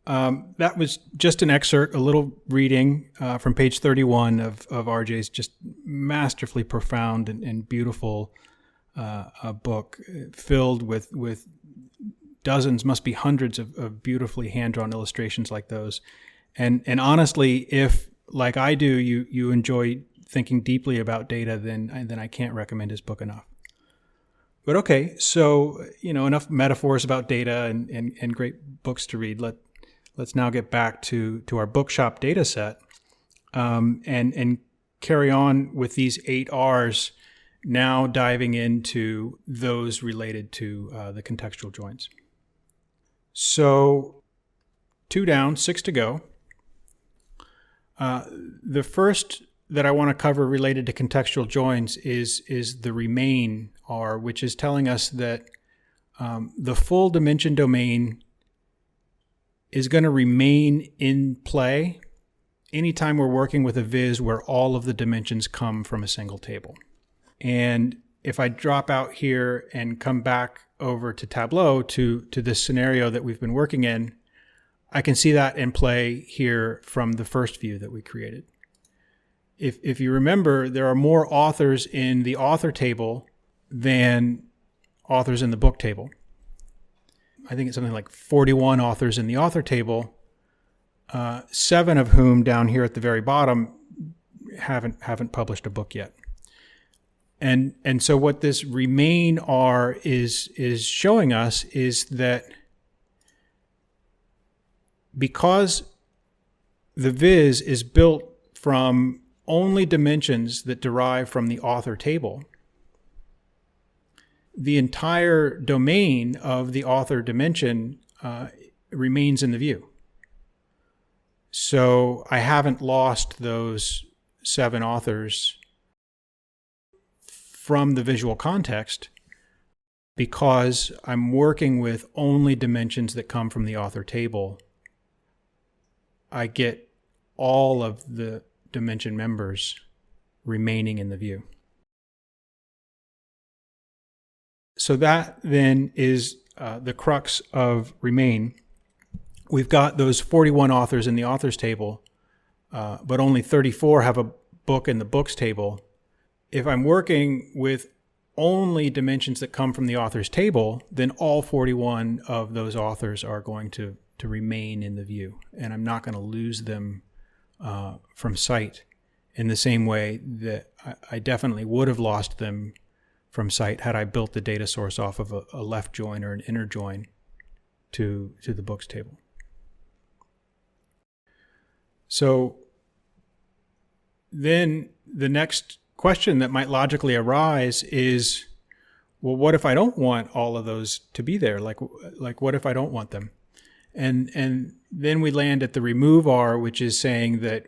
that was just an excerpt, a little reading from page 31 of RJ's just masterfully profound and beautiful book filled with dozens, must be hundreds of beautifully hand-drawn illustrations like those. And honestly, if, like I do, you enjoy thinking deeply about data, then I can't recommend his book enough. But okay, so enough metaphors about data and great books to read. Let's now get back to our bookshop data set and carry on with these 8R's, now diving into those related to the contextual joins. So 2 down, 6 to go. The first that I want to cover related to contextual joins is the remain R, which is telling us that the full dimension domain is going to remain in play anytime we're working with a viz where all of the dimensions come from a single table. And if I drop out here and come back over to Tableau to this scenario that we've been working in, I can see that in play here from the first view that we created. If you remember, there are more authors in the author table than authors in the book table. I think it's something like 41 authors in the author table, 7 of whom down here at the very bottom haven't published a book yet. And so what this remain R is showing us is that because the viz is built from only dimensions that derive from the author table, the entire domain of the author dimension remains in the view. So I haven't lost those 7 authors from the visual context because I'm working with only dimensions that come from the author table. I get all of the dimension members remaining in the view. So that then is the crux of remain. We've got those 41 authors in the authors table, but only 34 have a book in the books table. If I'm working with only dimensions that come from the authors table, then all 41 of those authors are going to remain in the view, and I'm not going to lose them from sight in the same way that I definitely would have lost them from sight had I built the data source off of a left join or an inner join to the books table. So then the next question that might logically arise is, well, what if I don't want all of those to be there? Like what if I don't want them? And then we land at the remove R, which is saying that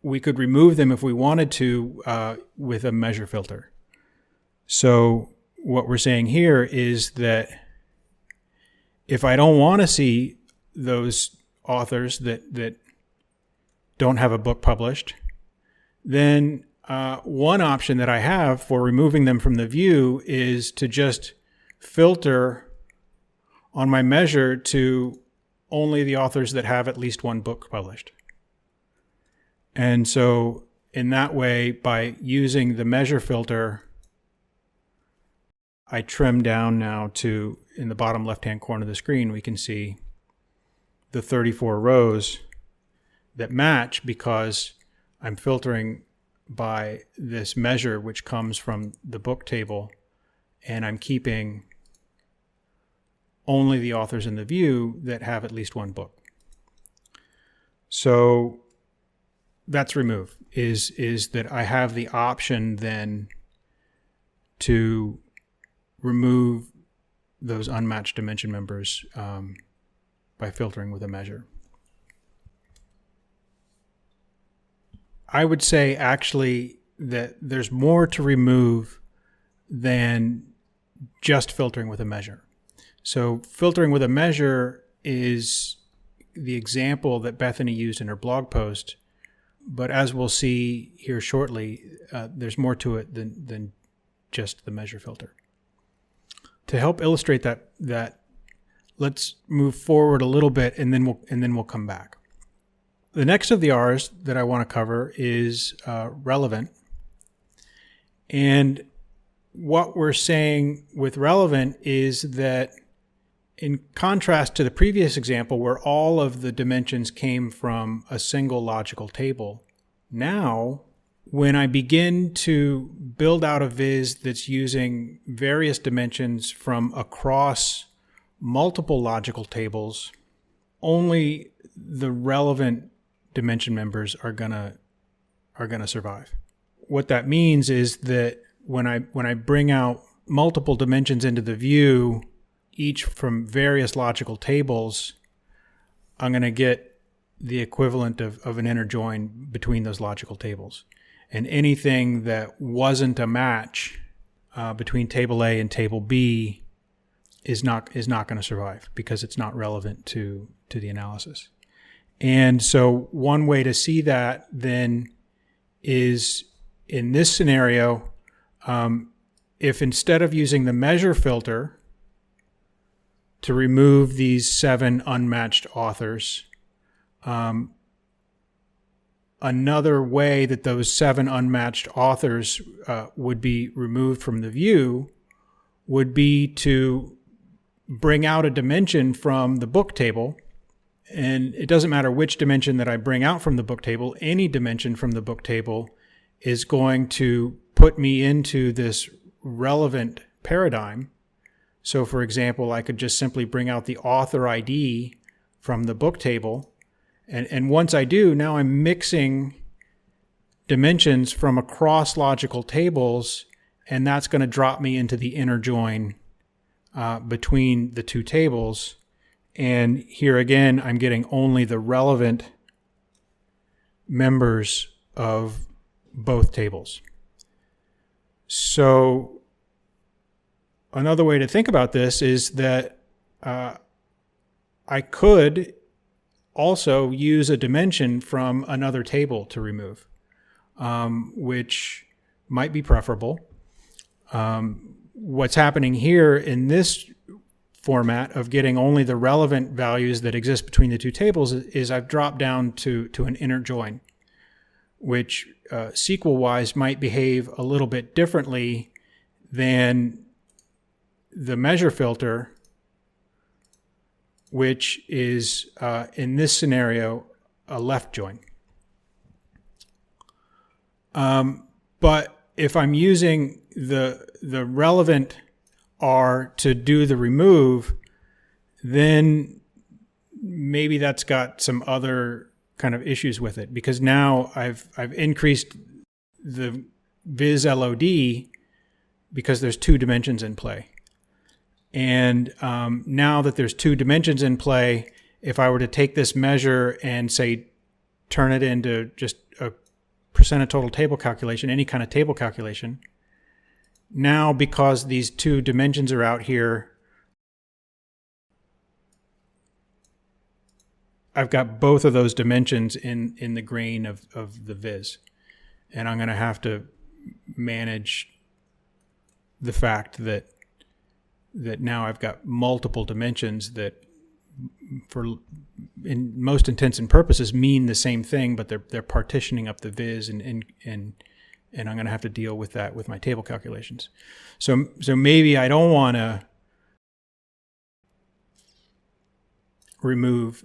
we could remove them if we wanted to with a measure filter. So what we're saying here is that if I don't want to see those authors that don't have a book published, then one option that I have for removing them from the view is to just filter on my measure to only the authors that have at least one book published. And so in that way, by using the measure filter, I trim down now to, in the bottom left-hand corner of the screen, we can see the 34 rows that match because I'm filtering by this measure which comes from the book table, and I'm keeping only the authors in the view that have at least one book. So that's remove, is that I have the option then to remove those unmatched dimension members by filtering with a measure. I would say actually that there's more to remove than just filtering with a measure. So filtering with a measure is the example that Bethany used in her blog post, but as we'll see here shortly, there's more to it than just the measure filter. To help illustrate that, let's move forward a little bit, and then we'll come back. The next of the R's that I want to cover is relevant. And what we're saying with relevant is that in contrast to the previous example where all of the dimensions came from a single logical table, now when I begin to build out a viz that's using various dimensions from across multiple logical tables, only the relevant dimension members are gonna survive. What that means is that when I bring out multiple dimensions into the view, each from various logical tables, I'm going to get the equivalent of an inner join between those logical tables. And anything that wasn't a match between table A and table B is not going to survive because it's not relevant to the analysis. And so one way to see that then is in this scenario, if instead of using the measure filter to remove these 7 unmatched authors, another way that those 7 unmatched authors would be removed from the view would be to bring out a dimension from the book table. And it doesn't matter which dimension that I bring out from the book table, any dimension from the book table is going to put me into this relevant paradigm. So for example, I could just simply bring out the author ID from the book table. And once I do, now I'm mixing dimensions from across logical tables, and that's going to drop me into the inner join between the two tables. And here again, I'm getting only the relevant members of both tables. So another way to think about this is that I could also use a dimension from another table to remove, which might be preferable. What's happening here in this format of getting only the relevant values that exist between the two tables is I've dropped down to an inner join, which SQL-wise might behave a little bit differently than the measure filter, which is, in this scenario, a left join. But if I'm using the relevant R to do the remove, then maybe that's got some other kind of issues with it, because now I've increased the viz LOD because there's 2 dimensions in play. And now that there's 2 dimensions in play, if I were to take this measure and say turn it into just a percent of total table calculation, any kind of table calculation, now because these 2 dimensions are out here, I've got both of those dimensions in the grain of the viz. And I'm going to have to manage the fact that now I've got multiple dimensions that, for in most intents and purposes, mean the same thing, but they're partitioning up the viz, and I'm going to have to deal with that with my table calculations. So maybe I don't want to remove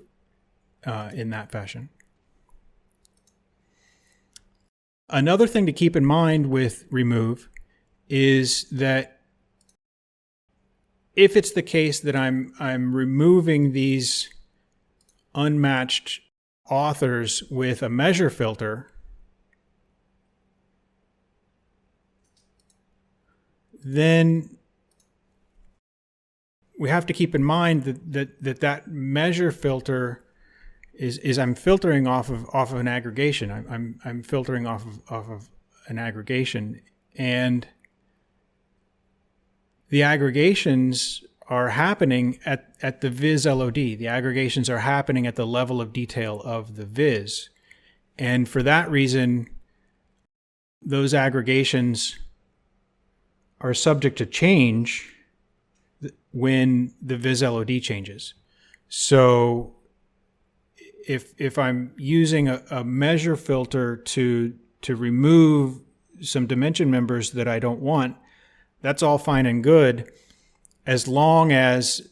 in that fashion. Another thing to keep in mind with remove is that if it's the case that I'm removing these unmatched authors with a measure filter, then we have to keep in mind that measure filter is I'm filtering off of an aggregation. I'm filtering off of an aggregation, and the aggregations are happening at the viz LOD. The aggregations are happening at the level of detail of the viz, and for that reason, those aggregations are subject to change when the viz LOD changes. So if I'm using a measure filter to remove some dimension members that I don't want, that's all fine and good, as long as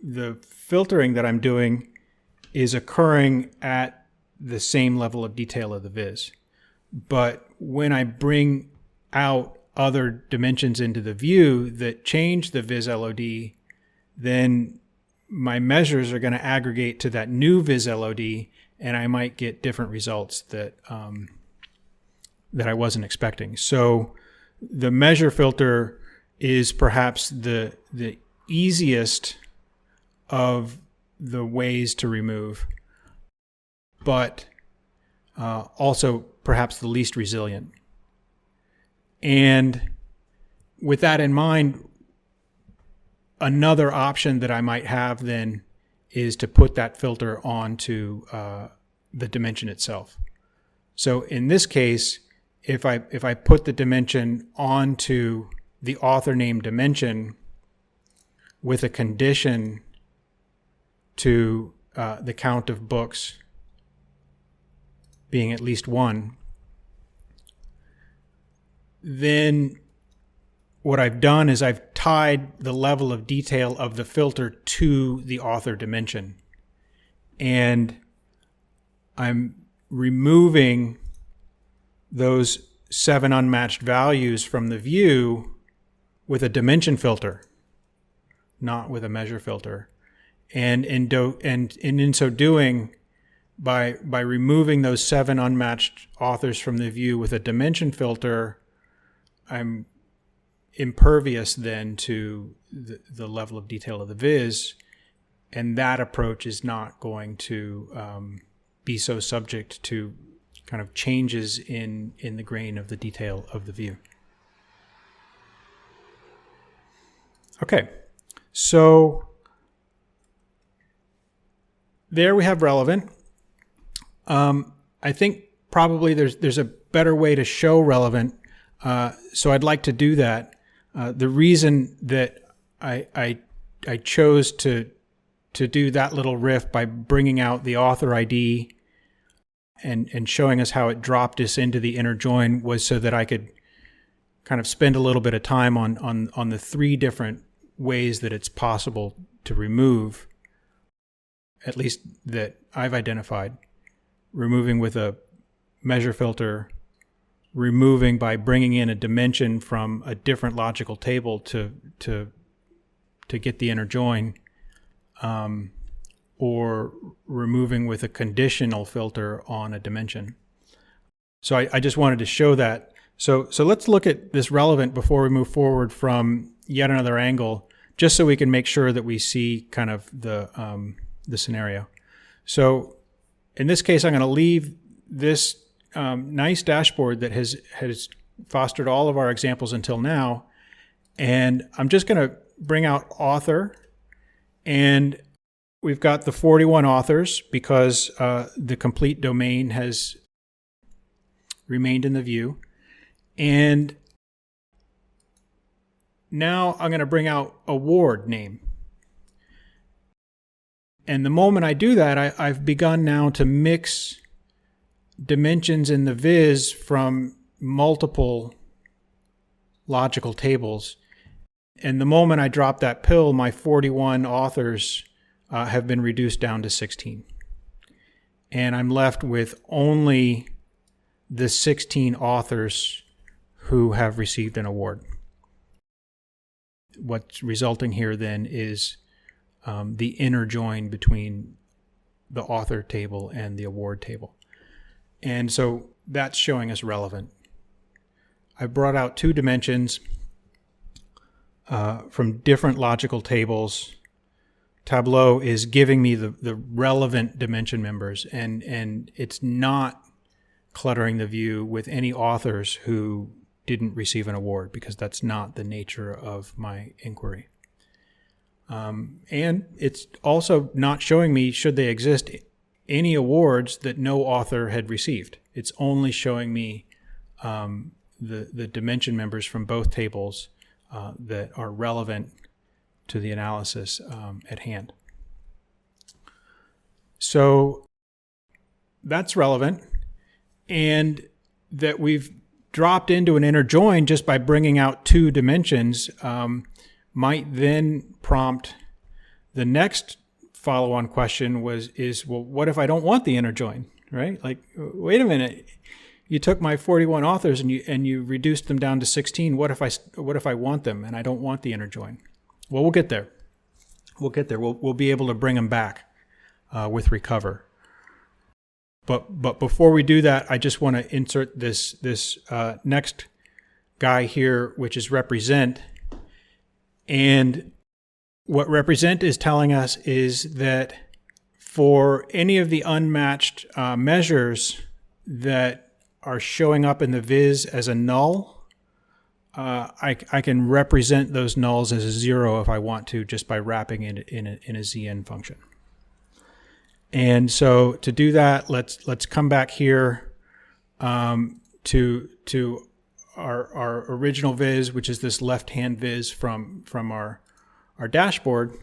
the filtering that I'm doing is occurring at the same level of detail of the viz. But when I bring out other dimensions into the view that change the viz LOD, then my measures are going to aggregate to that new viz LOD, and I might get different results that I wasn't expecting. So the measure filter is perhaps the easiest of the ways to remove, but also perhaps the least resilient. And with that in mind, another option that I might have then is to put that filter onto the dimension itself. So in this case, if I put the dimension onto the author name dimension with a condition to the count of books being at least 1, then what I've done is I've tied the level of detail of the filter to the author dimension. And I'm removing those 7 unmatched values from the view with a dimension filter, not with a measure filter. And in so doing, by removing those 7 unmatched authors from the view with a dimension filter, I'm impervious then to the level of detail of the viz, and that approach is not going to be so subject to kind of changes in the grain of the detail of the view. Okay, so there we have relevant. I think probably there's a better way to show relevant, so I'd like to do that. The reason that I chose to do that little riff by bringing out the author ID and showing us how it dropped us into the inner join was so that I could kind of spend a little bit of time on the 3 different ways that it's possible to remove, at least that I've identified: removing with a measure filter, removing by bringing in a dimension from a different logical table to get the inner join, or removing with a conditional filter on a dimension. So I just wanted to show that. So let's look at this relevant before we move forward from yet another angle, just so we can make sure that we see kind of the scenario. So in this case, I'm going to leave this nice dashboard that has fostered all of our examples until now, and I'm just going to bring out author, and we've got the 41 authors because the complete domain has remained in the view. And now I'm going to bring out award name. And the moment I do that, I've begun now to mix dimensions in the viz from multiple logical tables. And the moment I drop that pill, my 41 authors have been reduced down to 16. And I'm left with only the 16 authors who have received an award. What's resulting here then is the inner join between the author table and the award table. And so that's showing us relevant. I brought out two dimensions from different logical tables. Tableau is giving me the relevant dimension members, and it's not cluttering the view with any authors who didn't receive an award, because that's not the nature of my inquiry. And it's also not showing me, should they exist, any awards that no author had received. It's only showing me the dimension members from both tables that are relevant to the analysis at hand. So that's relevant, and that we've dropped into an inner join just by bringing out two dimensions might then prompt the next follow-on question is, well, what if I don't want the inner join, right? Like, wait a minute, you took my 41 authors and you reduced them down to 16. What if I want them and I don't want the inner join? Well, we'll get there. We'll be able to bring them back with recover. But before we do that, I just want to insert this next guy here, which is represent. And what represent is telling us is that for any of the unmatched measures that are showing up in the viz as a null, I can represent those nulls as a 0 if I want to, just by wrapping it in a zn function. And so to do that, let's come back here to our original viz, which is this left-hand viz from our dashboard,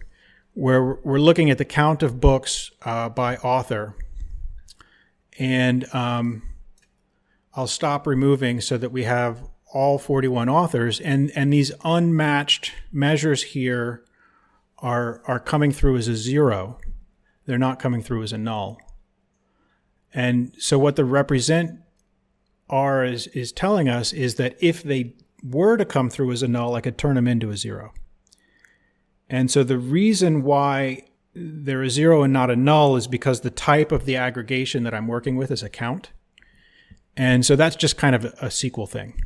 where we're looking at the count of books by author. And I'll stop removing so that we have all 41 authors, and these unmatched measures here are coming through as a 0. They're not coming through as a null. And so what the represent R is telling us is that if they were to come through as a null, I could turn them into a 0. And so the reason why they're a 0 and not a null is because the type of the aggregation that I'm working with is a count. And so that's just kind of a SQL thing.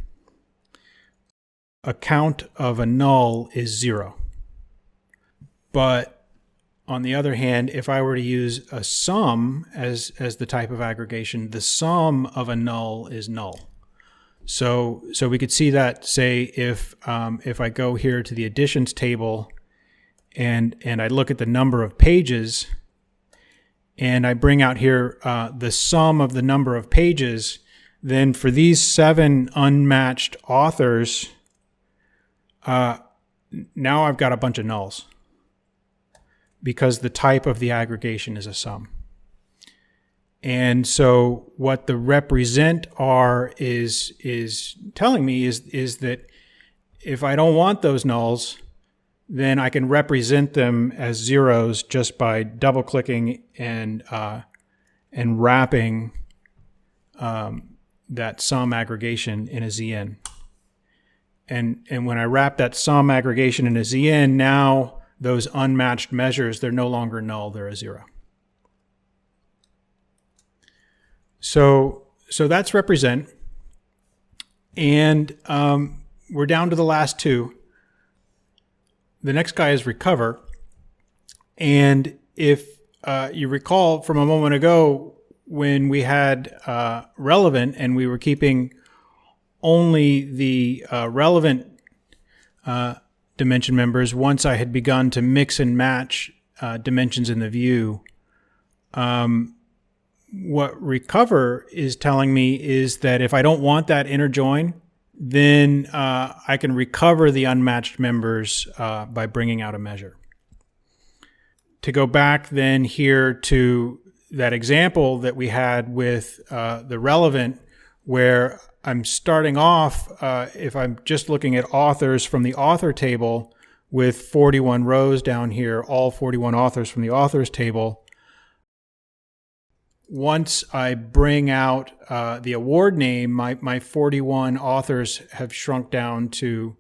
A count of a null is 0. But on the other hand, if I were to use a sum as the type of aggregation, the sum of a null is null. So we could see that, say, if I go here to the additions table and I look at the number of pages, and I bring out here the sum of the number of pages, then for these 7 unmatched authors, now I've got a bunch of nulls, because the type of the aggregation is a sum. And so what the represent R is telling me is that if I don't want those nulls, then I can represent them as zeros just by double-clicking and wrapping that sum aggregation in a ZN. And when I wrap that sum aggregation in a ZN, now those unmatched measures, they're no longer null, they're a 0. So that's represent. And we're down to the last two. The next guy is recover. And if you recall from a moment ago when we had relevant and we were keeping only the relevant dimension members, once I had begun to mix and match dimensions in the view, what recover is telling me is that if I don't want that inner join, then I can recover the unmatched members by bringing out a measure. To go back then here to that example that we had with the relevant, where I'm starting off, if I'm just looking at authors from the author table with 41 rows down here, all 41 authors from the authors table. Once I bring out the award name, my 41 authors have shrunk down to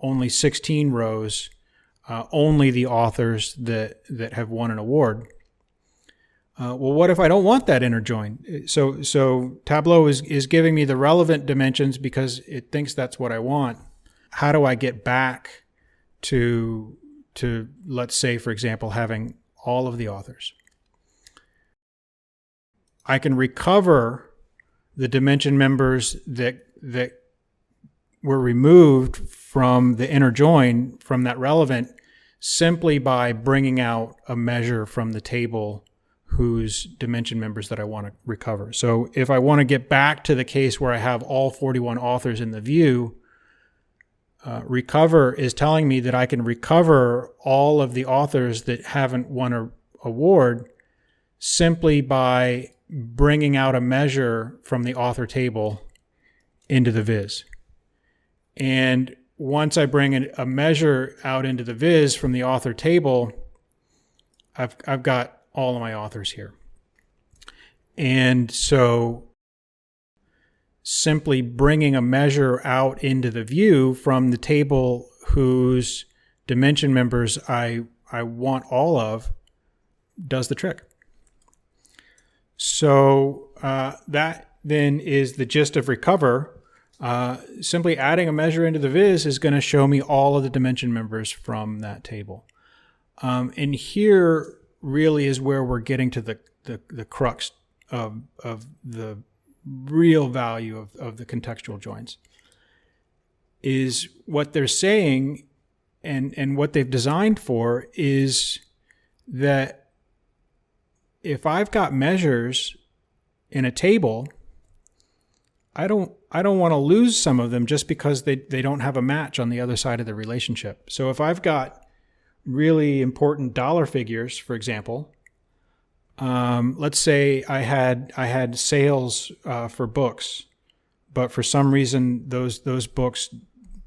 only 16 rows, only the authors that have won an award. Well, what if I don't want that inner join? So Tableau is giving me the relevant dimensions because it thinks that's what I want. How do I get back to let's say, for example, having all of the authors? I can recover the dimension members that were removed from the inner join from that relevant simply by bringing out a measure from the table whose dimension members that I want to recover. So if I want to get back to the case where I have all 41 authors in the view, recover is telling me that I can recover all of the authors that haven't won an award simply by bringing out a measure from the author table into the viz. And once I bring a measure out into the viz from the author table, I've got all of my authors here. And so simply bringing a measure out into the view from the table whose dimension members I want all of does the trick. So that then is the gist of recover. Simply adding a measure into the viz is going to show me all of the dimension members from that table. And here really is where we're getting to the crux of the real value of the contextual joins. Is what they're saying and what they've designed for is that if I've got measures in a table, I don't want to lose some of them just because they don't have a match on the other side of the relationship. So if I've got really important dollar figures, for example, let's say I had sales for books, but for some reason those books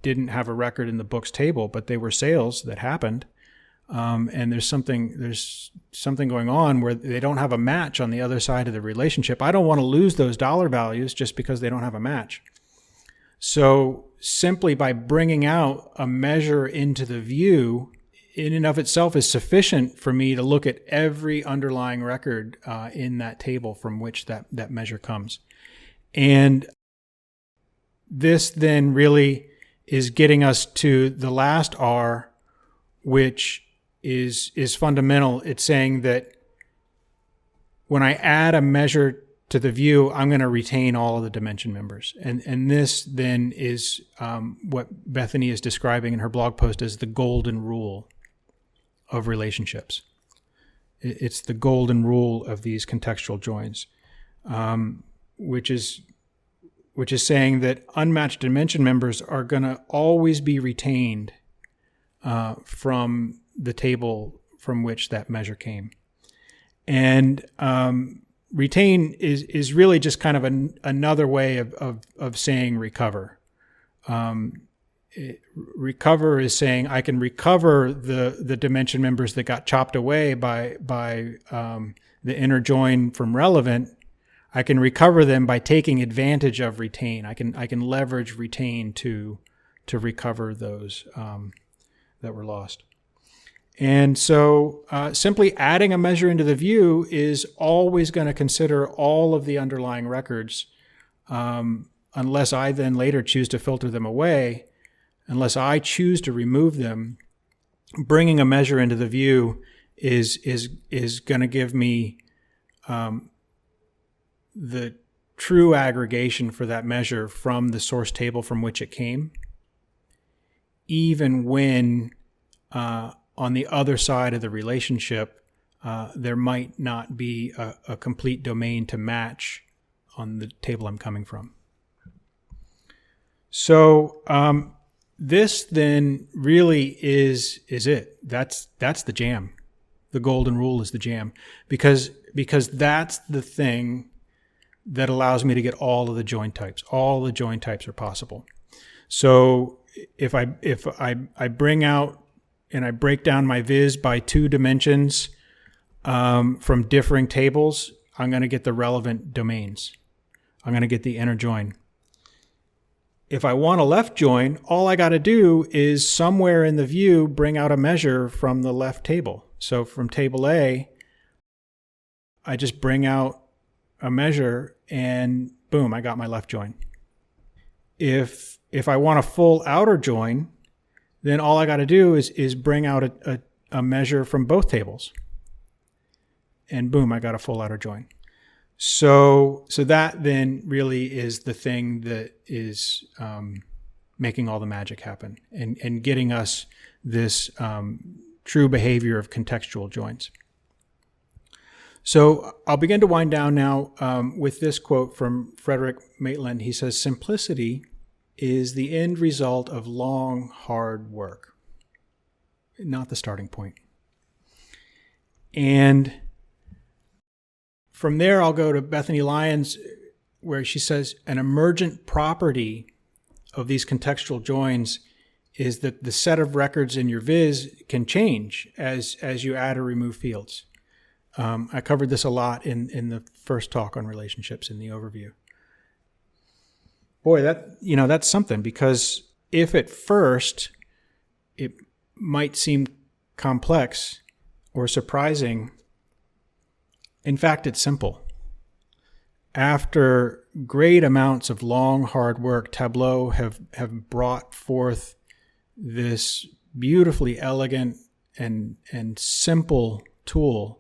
didn't have a record in the books table, but they were sales that happened. And there's something going on where they don't have a match on the other side of the relationship. I don't want to lose those dollar values just because they don't have a match. So simply by bringing out a measure into the view in and of itself is sufficient for me to look at every underlying record in that table from which that measure comes. And this then really is getting us to the last R, which is fundamental. It's saying that when I add a measure to the view, I'm going to retain all of the dimension members. And this then is what Bethany is describing in her blog post as the golden rule of relationships. It's the golden rule of these contextual joins, which is saying that unmatched dimension members are going to always be retained from the table from which that measure came. And retain is really just kind of another way of saying recover. Recover is saying I can recover the dimension members that got chopped away by the inner join from relevant. I can recover them by taking advantage of retain. I can leverage retain to recover those that were lost. And so simply adding a measure into the view is always going to consider all of the underlying records, unless I then later choose to filter them away. Unless I choose to remove them, bringing a measure into the view is going to give me the true aggregation for that measure from the source table from which it came, even when on the other side of the relationship, there might not be a complete domain to match on the table I'm coming from. So this then really is it. That's the jam. The golden rule is the jam, because that's the thing that allows me to get all of the join types. All the join types are possible. So if I bring out and I break down my viz by 2 dimensions from differing tables, I'm going to get the relevant domains. I'm going to get the inner join. If I want a left join, all I got to do is somewhere in the view bring out a measure from the left table. So from table A, I just bring out a measure and boom, I got my left join. If I want a full outer join, then all I got to do is bring out a measure from both tables. And boom, I got a full outer join. So that then really is the thing that is making all the magic happen and getting us this true behavior of contextual joins. So I'll begin to wind down now with this quote from Frederick Maitland. He says, "Simplicity is the end result of long, hard work, not the starting point." And from there, I'll go to Bethany Lyons, where she says, an emergent property of these contextual joins is that the set of records in your viz can change as you add or remove fields. I covered this a lot in the first talk on relationships in the overview. Boy, that's something, because if at first it might seem complex or surprising, in fact, it's simple. After great amounts of long, hard work, Tableau have brought forth this beautifully elegant and simple tool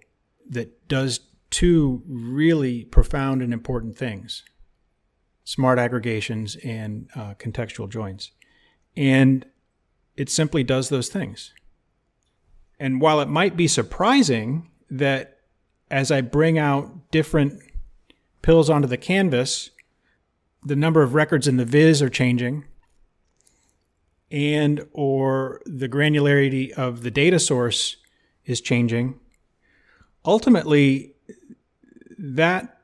that does 2 really profound and important things: smart aggregations and contextual joins. And it simply does those things. And while it might be surprising that as I bring out different pills onto the canvas, the number of records in the viz are changing, and or the granularity of the data source is changing, ultimately that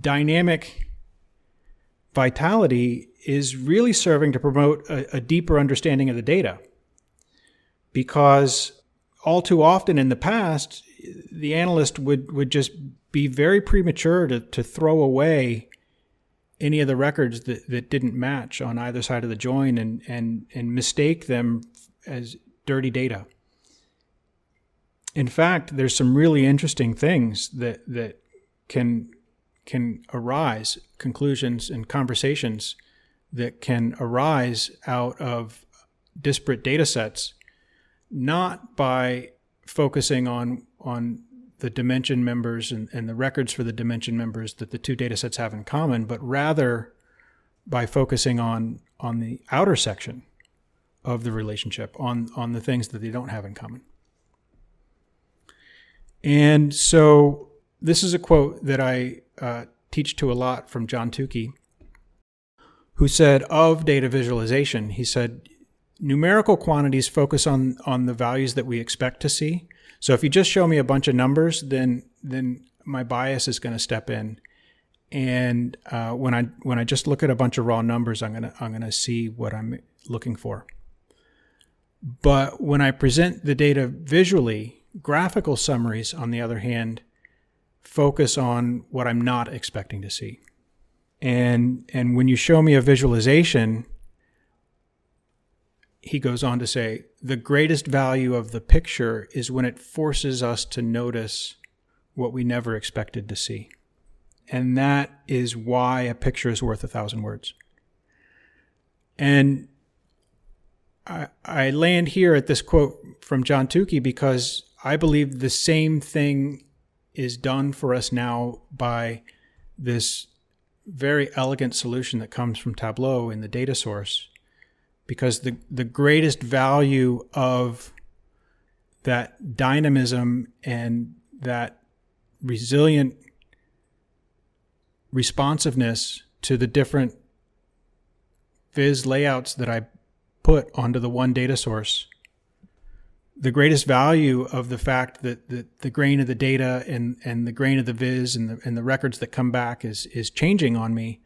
dynamic vitality is really serving to promote a deeper understanding of the data. Because all too often in the past, the analyst would just be very premature to throw away any of the records that didn't match on either side of the join and mistake them as dirty data. In fact, there's some really interesting things that can arise, conclusions and conversations that can arise out of disparate data sets, not by focusing on the dimension members and the records for the dimension members that the 2 data sets have in common, but rather by focusing on the outer section of the relationship, on the things that they don't have in common. And so this is a quote that I teach to a lot from John Tukey, who said of data visualization, he said, numerical quantities focus on the values that we expect to see. So if you just show me a bunch of numbers, then my bias is going to step in. And when I just look at a bunch of raw numbers, I'm gonna see what I'm looking for. But when I present the data visually, graphical summaries, on the other hand, focus on what I'm not expecting to see. And when you show me a visualization, he goes on to say, the greatest value of the picture is when it forces us to notice what we never expected to see. And that is why a picture is worth 1,000 words. And I land here at this quote from John Tukey because I believe the same thing is done for us now by this very elegant solution that comes from Tableau in the data source. Because the greatest value of that dynamism and that resilient responsiveness to the different viz layouts that I put onto the one data source, the greatest value of the fact that the grain of the data and the grain of the viz and the records that come back is changing on me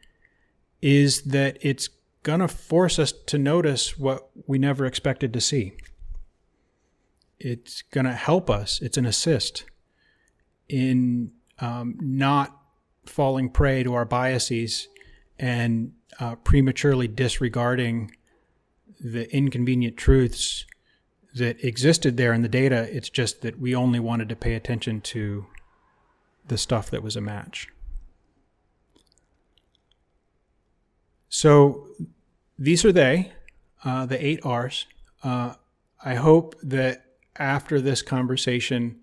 is that it's going to force us to notice what we never expected to see. It's going to help us. It's an assist in not falling prey to our biases and prematurely disregarding the inconvenient truths that existed there in the data. It's just that we only wanted to pay attention to the stuff that was a match. So these are the 8R's. I hope that after this conversation,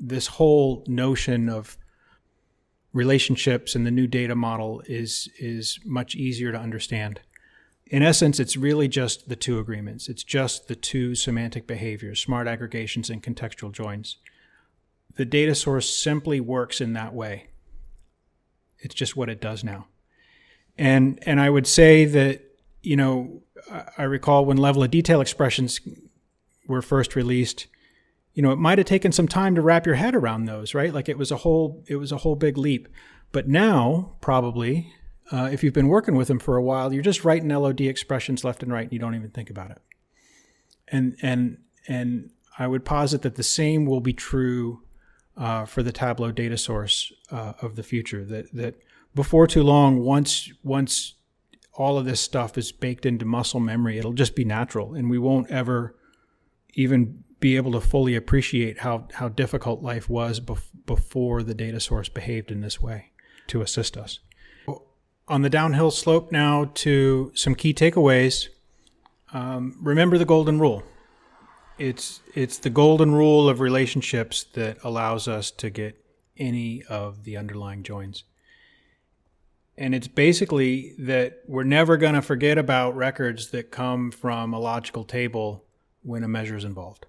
this whole notion of relationships and the new data model is much easier to understand. In essence, it's really just the two agreements. It's just the two semantic behaviors, smart aggregations and contextual joins. The data source simply works in that way. It's just what it does now. And I would say that, I recall when level of detail expressions were first released, it might have taken some time to wrap your head around those, right? Like it was a whole big leap. But now, probably, if you've been working with them for a while, you're just writing LOD expressions left and right, and you don't even think about it. And I would posit that the same will be true for the Tableau data source of the future. That before too long, once all of this stuff is baked into muscle memory, it'll just be natural, and we won't ever even be able to fully appreciate how difficult life was before the data source behaved in this way to assist us. On the downhill slope now to some key takeaways, remember the golden rule. It's the golden rule of relationships that allows us to get any of the underlying joins. And it's basically that we're never going to forget about records that come from a logical table when a measure is involved.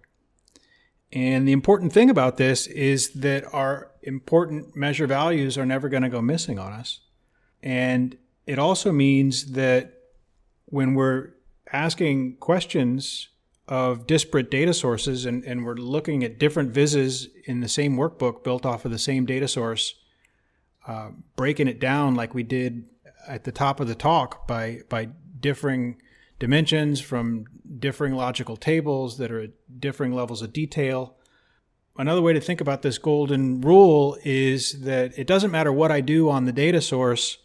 And the important thing about this is that our important measure values are never going to go missing on us. And it also means that when we're asking questions of disparate data sources and we're looking at different vizzes in the same workbook built off of the same data source, breaking it down like we did at the top of the talk by differing dimensions from differing logical tables that are at differing levels of detail. Another way to think about this golden rule is that it doesn't matter what I do on the data source.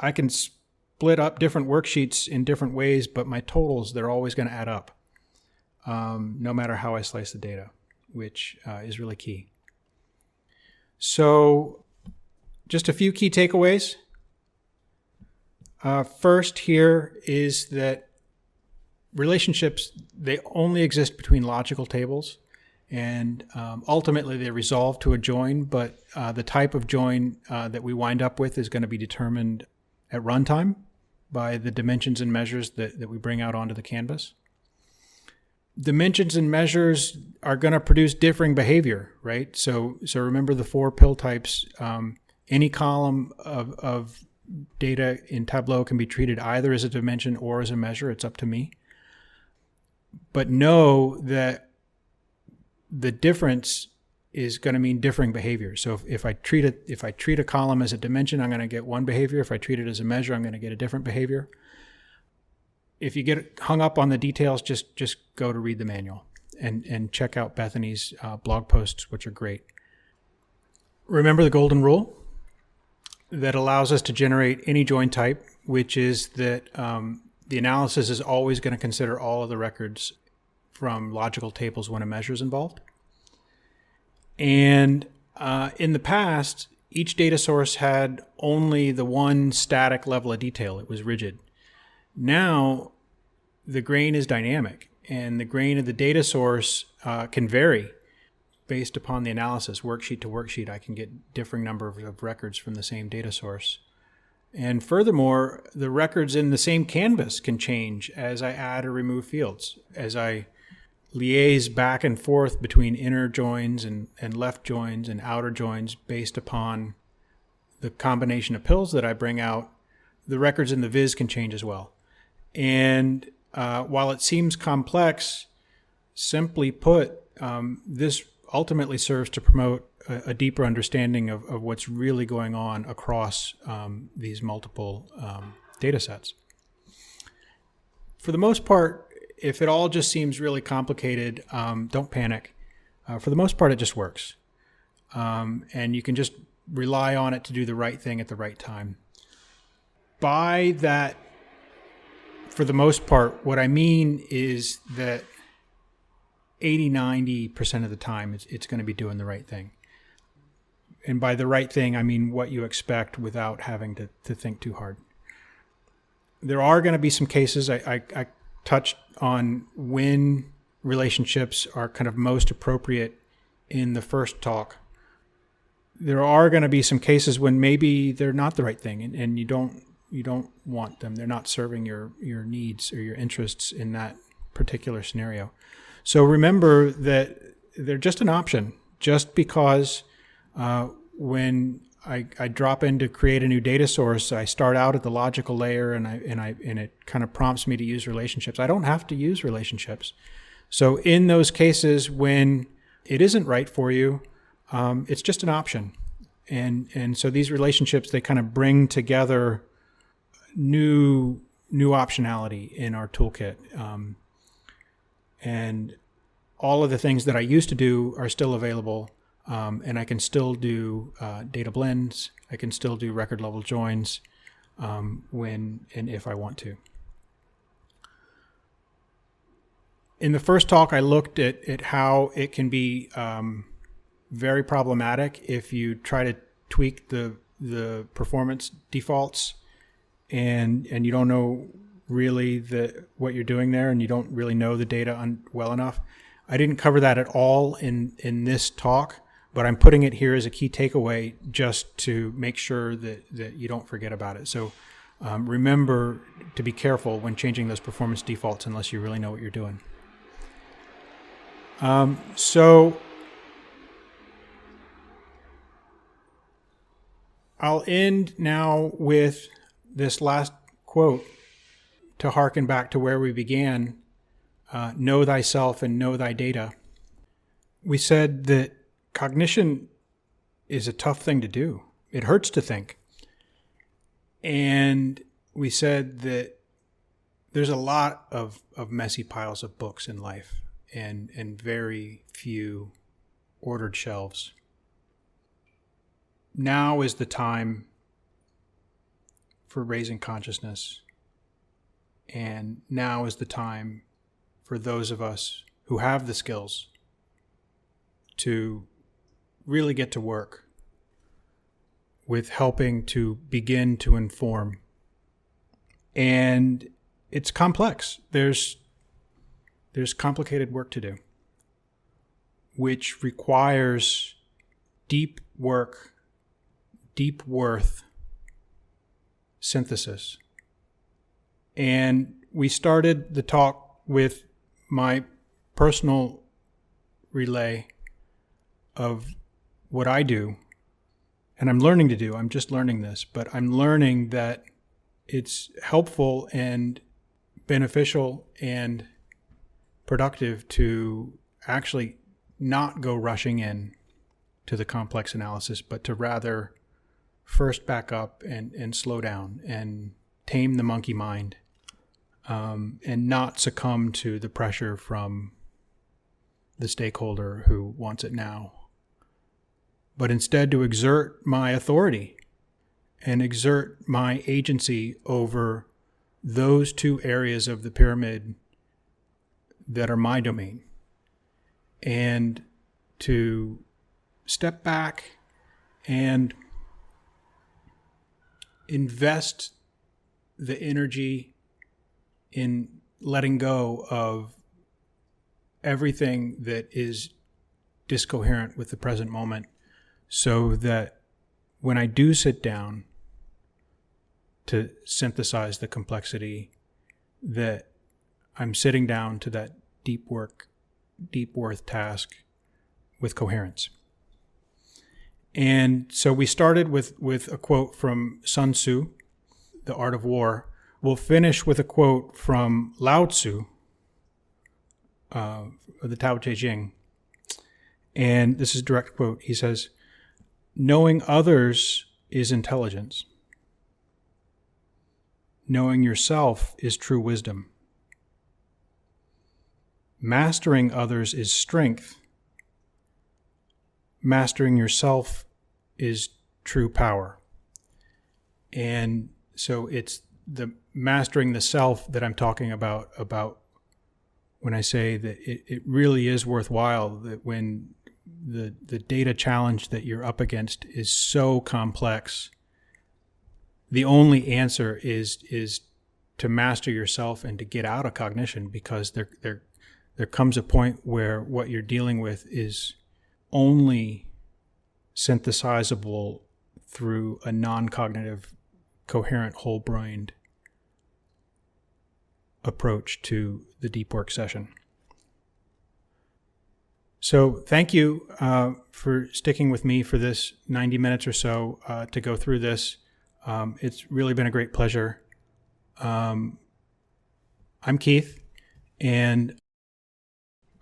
I can split up different worksheets in different ways, but my totals, they're always going to add up, no matter how I slice the data, which is really key. So just a few key takeaways. First here is that relationships, they only exist between logical tables, and ultimately they resolve to a join, but the type of join that we wind up with is going to be determined at runtime by the dimensions and measures that we bring out onto the canvas. Dimensions and measures are going to produce differing behavior, right? So remember the 4 pill types. Any column of data in Tableau can be treated either as a dimension or as a measure. It's up to me. But know that the difference is going to mean differing behavior. So if I treat a column as a dimension, I'm going to get one behavior. If I treat it as a measure, I'm going to get a different behavior. If you get hung up on the details, just go to read the manual and check out Bethany's blog posts, which are great. Remember the golden rule that allows us to generate any join type, which is that the analysis is always going to consider all of the records from logical tables when a measure is involved. And in the past, each data source had only the one static level of detail. It was rigid. Now, the grain is dynamic, and the grain of the data source can vary based upon the analysis. Worksheet to worksheet, I can get differing number of records from the same data source. And furthermore, the records in the same canvas can change as I add or remove fields, as I liaise back and forth between inner joins and left joins and outer joins based upon the combination of pills that I bring out. The records in the viz can change as well. And while it seems complex, simply put, this ultimately serves to promote a deeper understanding of what's really going on across these multiple data sets. For the most part, if it all just seems really complicated, don't panic. For the most part, it just works. And you can just rely on it to do the right thing at the right time. By that, for the most part, what I mean is that 80-90% of the time, it's going to be doing the right thing. And by the right thing, I mean what you expect without having to think too hard. There are going to be some cases, I touched on when relationships are kind of most appropriate in the first talk. There are going to be some cases when maybe they're not the right thing, and you don't want them. They're not serving your needs or your interests in that particular scenario. So remember that they're just an option. Just because when I drop in to create a new data source, I start out at the logical layer and it kind of prompts me to use relationships. I don't have to use relationships. So in those cases when it isn't right for you, it's just an option. And so these relationships, they kind of bring together new optionality in our toolkit. And all of the things that I used to do are still available. And I can still do data blends. I can still do record level joins when and if I want to. In the first talk, I looked at how it can be very problematic if you try to tweak the performance defaults and you don't know really what you're doing there, and you don't really know the data well enough. I didn't cover that at all in this talk, but I'm putting it here as a key takeaway just to make sure that you don't forget about it. So remember to be careful when changing those performance defaults unless you really know what you're doing. So I'll end now with this last quote to harken back to where we began. Know thyself and know thy data. We said that cognition is a tough thing to do. It hurts to think. And we said that there's a lot of messy piles of books in life and very few ordered shelves. Now is the time for raising consciousness. And now is the time for those of us who have the skills to really get to work with helping to begin to inform. And it's complex. There's complicated work to do, which requires deep work, deep worth synthesis. And we started the talk with my personal relay of what I do, and I'm learning to do. I'm just learning this, but I'm learning that it's helpful and beneficial and productive to actually not go rushing in to the complex analysis, but to rather first back up and slow down and tame the monkey mind, and not succumb to the pressure from the stakeholder who wants it now. but instead to exert my authority and exert my agency over those two areas of the pyramid that are my domain, and to step back and invest the energy in letting go of everything that is discoherent with the present moment, so that when I do sit down to synthesize the complexity, that I'm sitting down to that deep worth task with coherence. And so we started with a quote from Sun Tzu, The Art of War. We'll finish with a quote from Lao Tzu, of the Tao Te Ching. And this is a direct quote. He says, "Knowing others is intelligence. Knowing yourself is true wisdom. Mastering others is strength. Mastering yourself is true power." And so it's the mastering the self that I'm talking about when I say that it really is worthwhile, that when the data challenge that you're up against is so complex, the only answer is to master yourself and to get out of cognition, because there comes a point where what you're dealing with is only synthesizable through a non-cognitive, coherent, whole-brained approach to the deep work session. So thank you for sticking with me for this 90 minutes or so to go through this. It's really been a great pleasure. I'm Keith, and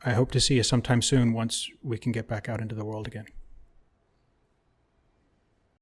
I hope to see you sometime soon once we can get back out into the world again.